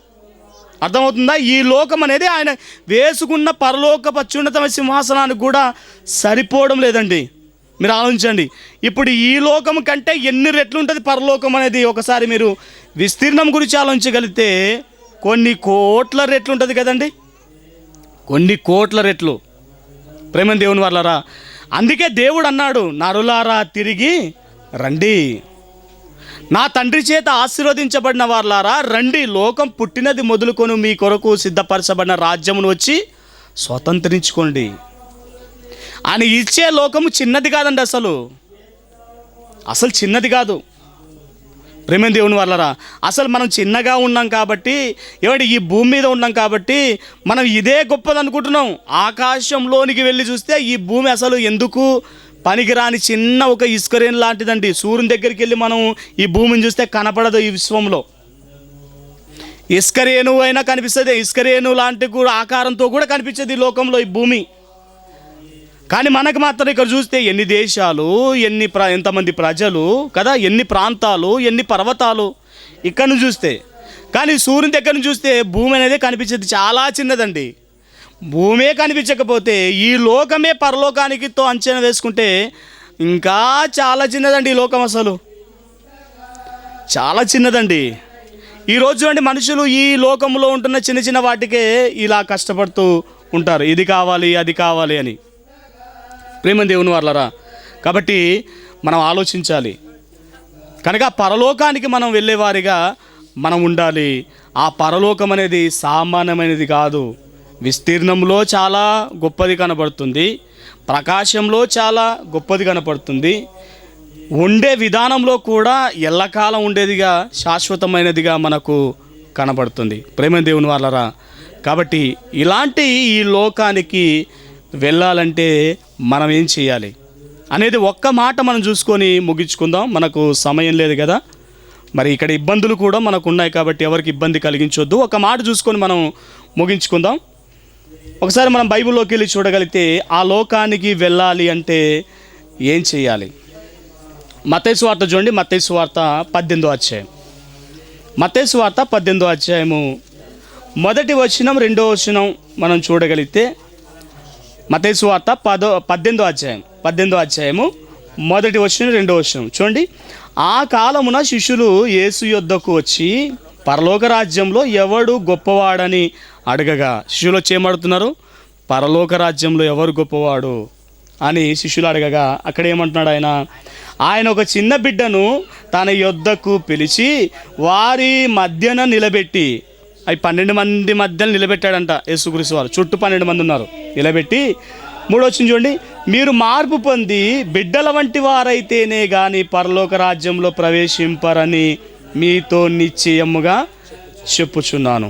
అర్థమవుతుందా? ఈ లోకం అనేది ఆయన వేసుకున్న పరలోకపు అత్యున్నతమైన సింహాసనానికి కూడా సరిపోవడం లేదండి. మీరు ఆలోచించండి. ఇప్పుడు ఈ లోకం కంటే ఎన్ని రెట్లు ఉంటుంది పరలోకం అనేది? ఒకసారి మీరు విస్తీర్ణం గురించి ఆలోచించగలిగితే కొన్ని కోట్ల రెట్లు ఉంటుంది కదండి. కొన్ని కోట్ల రెట్లు. ప్రేమ దేవుని వాళ్ళారా, అందుకే దేవుడు అన్నాడు, నరులారా తిరిగి రండి, నా తండ్రి చేత ఆశీర్వదించబడిన వారులారా రండి, లోకం పుట్టినది మొదలుకొని మీ కొరకు సిద్ధపరచబడిన రాజ్యమును వచ్చి స్వతంత్రించుకోండి. ఆయన ఇచ్చే లోకము చిన్నది కాదండి, అసలు చిన్నది కాదు. ప్రేమ దేవుని వాళ్ళరా, అసలు మనం చిన్నగా ఉన్నాం కాబట్టి, ఏమంటే ఈ భూమి మీద ఉన్నాం కాబట్టి మనం ఇదే గొప్పది అనుకుంటున్నాం. ఆకాశంలోనికి వెళ్ళి చూస్తే ఈ భూమి అసలు ఎందుకు పనికిరాని చిన్న ఒక ఇసుకరేణు లాంటిదండి. సూర్యుని దగ్గరికి వెళ్ళి మనం ఈ భూమిని చూస్తే కనపడదు. ఈ విశ్వంలో ఇసుకరేణు అయినా కనిపిస్తుంది, ఇసుకరేణు లాంటి కూడా ఆకారంతో కూడా కనిపించదు ఈ లోకంలో ఈ భూమి. కానీ మనకు మాత్రం ఇక్కడ చూస్తే ఎన్ని దేశాలు, ఎంతమంది ప్రజలు కదా, ఎన్ని ప్రాంతాలు, ఎన్ని పర్వతాలు ఇక్కడ నుంచి చూస్తే. కానీ సూర్యుని దగ్గర నుంచి చూస్తే భూమి అనేది కనిపించేది చాలా చిన్నదండి. భూమే కనిపించకపోతే ఈ లోకమే పరలోకానికితో అంచనా వేసుకుంటే ఇంకా చాలా చిన్నదండి ఈ లోకం, అసలు చాలా చిన్నదండి. ఈరోజు అండి మనుషులు ఈ లోకంలో ఉంటున్న చిన్న చిన్న వాటికే ఇలా కష్టపడుతూ ఉంటారు, ఇది కావాలి అది కావాలి అని. ప్రేమ దేవుని వాళ్ళరా, కాబట్టి మనం ఆలోచించాలి. కనుక పరలోకానికి మనం వెళ్ళేవారిగా మనం ఉండాలి. ఆ పరలోకం అనేది సామాన్యమైనది కాదు. విస్తీర్ణంలో చాలా గొప్పది కనపడుతుంది, ప్రకాశంలో చాలా గొప్పది కనపడుతుంది, ఉండే విధానంలో కూడా ఎల్లకాలం ఉండేదిగా, శాశ్వతమైనదిగా మనకు కనపడుతుంది. ప్రేమ దేవుని వాళ్ళరా, కాబట్టి ఇలాంటి ఈ లోకానికి వెళ్ళాలంటే మనం ఏం చేయాలి అనేది ఒక్క మాట మనం చూసుకొని ముగించుకుందాం. మనకు సమయం లేదు కదా, మరి ఇక్కడ ఇబ్బందులు కూడా మనకు ఉన్నాయి కాబట్టి ఎవరికి ఇబ్బంది కలిగించొద్దు. ఒక మాట చూసుకొని మనం ముగించుకుందాం. ఒకసారి మనం బైబిల్లోకి వెళ్ళి చూడగలిగితే ఆ లోకానికి వెళ్ళాలి అంటే ఏం చేయాలి? మత్తయి సువార్త చూడండి, మత్తయి సువార్త 18వ అధ్యాయం. మత్తయి సువార్త 18వ అధ్యాయము 1వ వచనం 2వ వచనం మనం చూడగలిగితే, మత్తయి సువార్త 18వ అధ్యాయము 1వ వచనం 2వ వచనం చూడండి. ఆ కాలమున శిష్యులు యేసు యొద్దకు వచ్చి పరలోక రాజ్యంలో ఎవడు గొప్పవాడని అడగగా, శిష్యులు వచ్చి ఏమడుతున్నారు? పరలోక రాజ్యంలో ఎవరు గొప్పవాడు అని శిష్యులు అడగగా, అక్కడ ఏమంటున్నాడు ఆయన ఒక చిన్న బిడ్డను తన యొద్దకు పిలిచి వారి మధ్యన నిలబెట్టి, అవి 12 మంది మధ్యన నిలబెట్టాడంట యేసుక్రీస్తు వారు. చుట్టూ 12 మంది ఉన్నారు. నిలబెట్టి 3వ వచనం చూడండి, మీరు మార్పు పొంది బిడ్డల వంటి వారైతేనే కానీ పరలోక రాజ్యంలో ప్రవేశింపరని మీతో నిశ్చయముగా చెప్పుచున్నాను.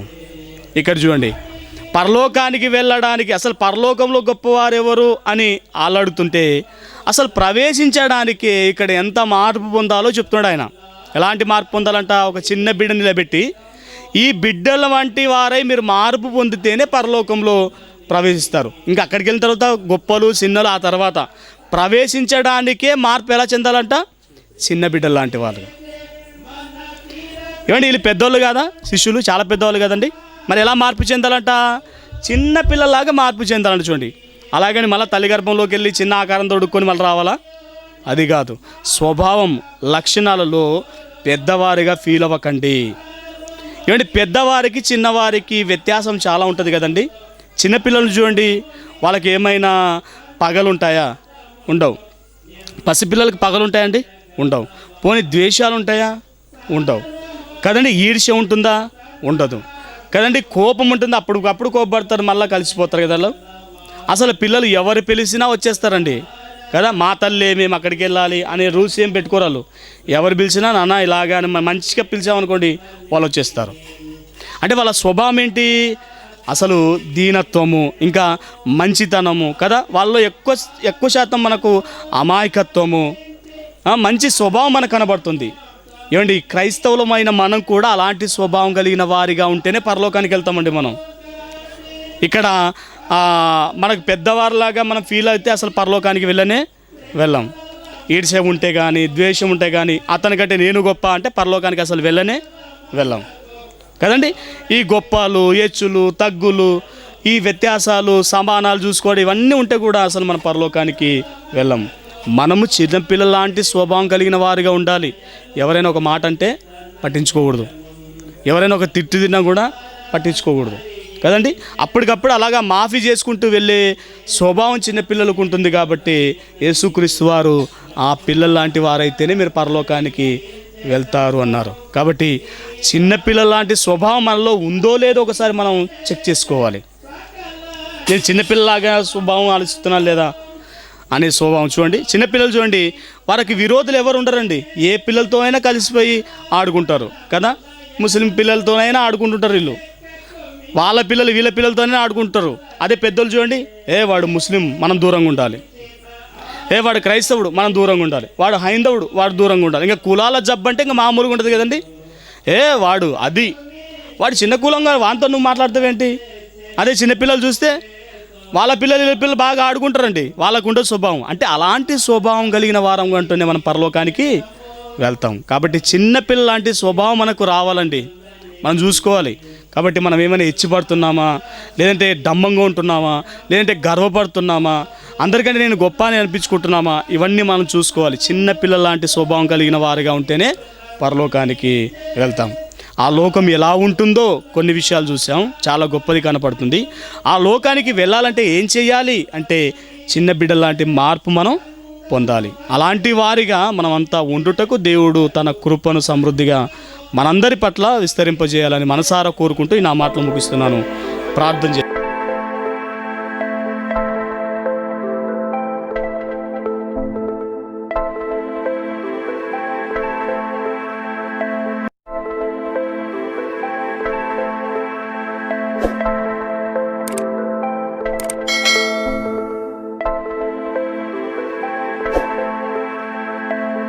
ఇక్కడ చూడండి, పరలోకానికి వెళ్ళడానికి అసలు పరలోకంలో గొప్పవారెవరు అని ఆలాడుతుంటే అసలు ప్రవేశించడానికి ఇక్కడ ఎంత మార్పు పొందాలో చెప్తున్నాడు ఆయన. ఎలాంటి మార్పు పొందాలంట? ఒక చిన్న బిడ్డ నిలబెట్టి ఈ బిడ్డల వంటి వారై మీరు మార్పు పొందితేనే పరలోకంలో ప్రవేశిస్తారు. ఇంకా అక్కడికి వెళ్ళిన తర్వాత గొప్పలు చిన్నలు, ఆ తర్వాత ప్రవేశించడానికే మార్పు ఎలా చెందాలంట? చిన్న బిడ్డలు లాంటి వాళ్ళు. ఏమండి వీళ్ళు పెద్దోళ్ళు కాదా? శిష్యులు చాలా పెద్దవాళ్ళు కదండి. మరి ఎలా మార్పు చెందాలంట? చిన్న పిల్లలాగా మార్పు చెందాలంట. చూడండి, అలాగని మళ్ళీ తల్లి గర్భంలోకి వెళ్ళి చిన్న ఆకారం తొడుక్కొని మళ్ళీ రావాలా? అది కాదు. స్వభావం లక్షణాలలో పెద్దవారిగా ఫీల్ అవ్వకండి. ఏమంటే పెద్దవారికి చిన్నవారికి వ్యత్యాసం చాలా ఉంటుంది కదండి. చిన్నపిల్లలు చూడండి, వాళ్ళకి ఏమైనా పగలు ఉంటాయా? ఉండవు. పసిపిల్లలకి పగలు ఉంటాయండి? ఉండవు. పోనీ ద్వేషాలు ఉంటాయా? ఉండవు కదండి. ఈర్ష్య ఉంటుందా? ఉండదు కదండి. కోపం ఉంటుంది, అప్పుడు కోపపడతారు, మళ్ళీ కలిసిపోతారు కదా. అసలు పిల్లలు ఎవరు పిలిచినా వచ్చేస్తారండి కదా. మా తల్లి మేము అక్కడికి వెళ్ళాలి అనే రూల్స్ ఏం పెట్టుకోరాలు. ఎవరు పిలిచినా నాన్న ఇలాగా అని మంచిగా పిలిచామనుకోండి వాళ్ళు వచ్చేస్తారు. అంటే వాళ్ళ స్వభావం ఏంటి? అసలు దీనత్వము, ఇంకా మంచితనము కదా. వాళ్ళలో ఎక్కువ శాతం మనకు అమాయకత్వము, మంచి స్వభావం మనకు కనబడుతుంది. ఏమండి, క్రైస్తవులమైన మనం కూడా అలాంటి స్వభావం కలిగిన వారిగా ఉంటేనే పరలోకానికి వెళ్తామండి. మనం ఇక్కడ మనకు పెద్దవారిలాగా మనం ఫీల్ అయితే అసలు పరలోకానికి వెళ్ళాం. ఈర్ష్య ఉంటే కానీ, ద్వేషం ఉంటే కానీ, అతనికంటే నేను గొప్ప అంటే పరలోకానికి అసలు వెళ్ళాం కదండి. ఈ గొప్పలు, హెచ్చులు, తగ్గులు, ఈ వ్యత్యాసాలు, సమానాలు చూసుకోవడం ఇవన్నీ ఉంటే కూడా అసలు మన పరలోకానికి వెళ్ళాం. మనము చిన్నపిల్లల లాంటి స్వభావం కలిగిన వారిగా ఉండాలి. ఎవరైనా ఒక మాట అంటే పట్టించుకోకూడదు. ఎవరైనా ఒక తిట్టు తిన్నా కూడా పట్టించుకోకూడదు కదండి. అప్పటికప్పుడు అలాగా మాఫీ చేసుకుంటూ వెళ్ళే స్వభావం చిన్నపిల్లలకు ఉంటుంది. కాబట్టి యేసుక్రీస్తు వారు ఆ పిల్లల లాంటి వారైతేనే మీరు పరలోకానికి వెళ్తారు అన్నారు. కాబట్టి చిన్నపిల్లల లాంటి స్వభావం మనలో ఉందో లేదో ఒకసారి మనం చెక్ చేసుకోవాలి. నేను చిన్నపిల్లలాగా స్వభావం ఆలోచిస్తున్నాను లేదా అనే స్వభావం. చూడండి, చిన్నపిల్లలు చూడండి, వారికి విరోధులు ఎవరు ఉండరండి. ఏ పిల్లలతో అయినా కలిసిపోయి ఆడుకుంటారు కదా. ముస్లిం పిల్లలతోనైనా ఆడుకుంటుంటారు వీళ్ళు. వాళ్ళ పిల్లలు వీళ్ళ పిల్లలతోనే ఆడుకుంటారు. అదే పెద్దలు చూడండి, వాడు ముస్లిం మనం దూరంగా ఉండాలి, వాడు క్రైస్తవుడు మనం దూరంగా ఉండాలి, వాడు హైందవుడు వాడు దూరంగా ఉండాలి. ఇంకా కులాల జబ్బు అంటే ఇంకా మామూలుగా ఉంటుంది కదండి. వాడు చిన్న కులంగా వాంతో నువ్వు మాట్లాడతావేంటి? అదే చిన్నపిల్లలు చూస్తే వాళ్ళ పిల్లలు వీళ్ళ పిల్లలు బాగా ఆడుకుంటారండి. వాళ్ళకు ఉండే స్వభావం అంటే అలాంటి స్వభావం కలిగిన వారం అంటూనే మనం పరలోకానికి వెళ్తాం. కాబట్టి చిన్నపిల్ల లాంటి స్వభావం మనకు రావాలండి, మనం చూసుకోవాలి. కాబట్టి మనం ఏమైనా ఇచ్చిపడుతున్నామా, లేదంటే డంబంగా ఉంటున్నామా, లేదంటే గర్వపడుతున్నామా, అందరికంటే నేను గొప్ప అని అనిపించుకుంటున్నామా, ఇవన్నీ మనం చూసుకోవాలి. చిన్నపిల్లల లాంటి స్వభావం కలిగిన వారిగా ఉంటేనే పరలోకానికి వెళ్తాం. ఆ లోకం ఎలా ఉంటుందో కొన్ని విషయాలు చూసాం, చాలా గొప్పది కనపడుతుంది. ఆ లోకానికి వెళ్ళాలంటే ఏం చేయాలి అంటే చిన్న బిడ్డల లాంటి మార్పు మనం పొందాలి. అలాంటి వారిగా మనమంతా ఉండుటకు దేవుడు తన కృపను సమృద్ధిగా మనందరి పట్ల విస్తరింపజేయాలని మనసారా కోరుకుంటూ నా మాటలు ముగిస్తున్నాను. ప్రార్థన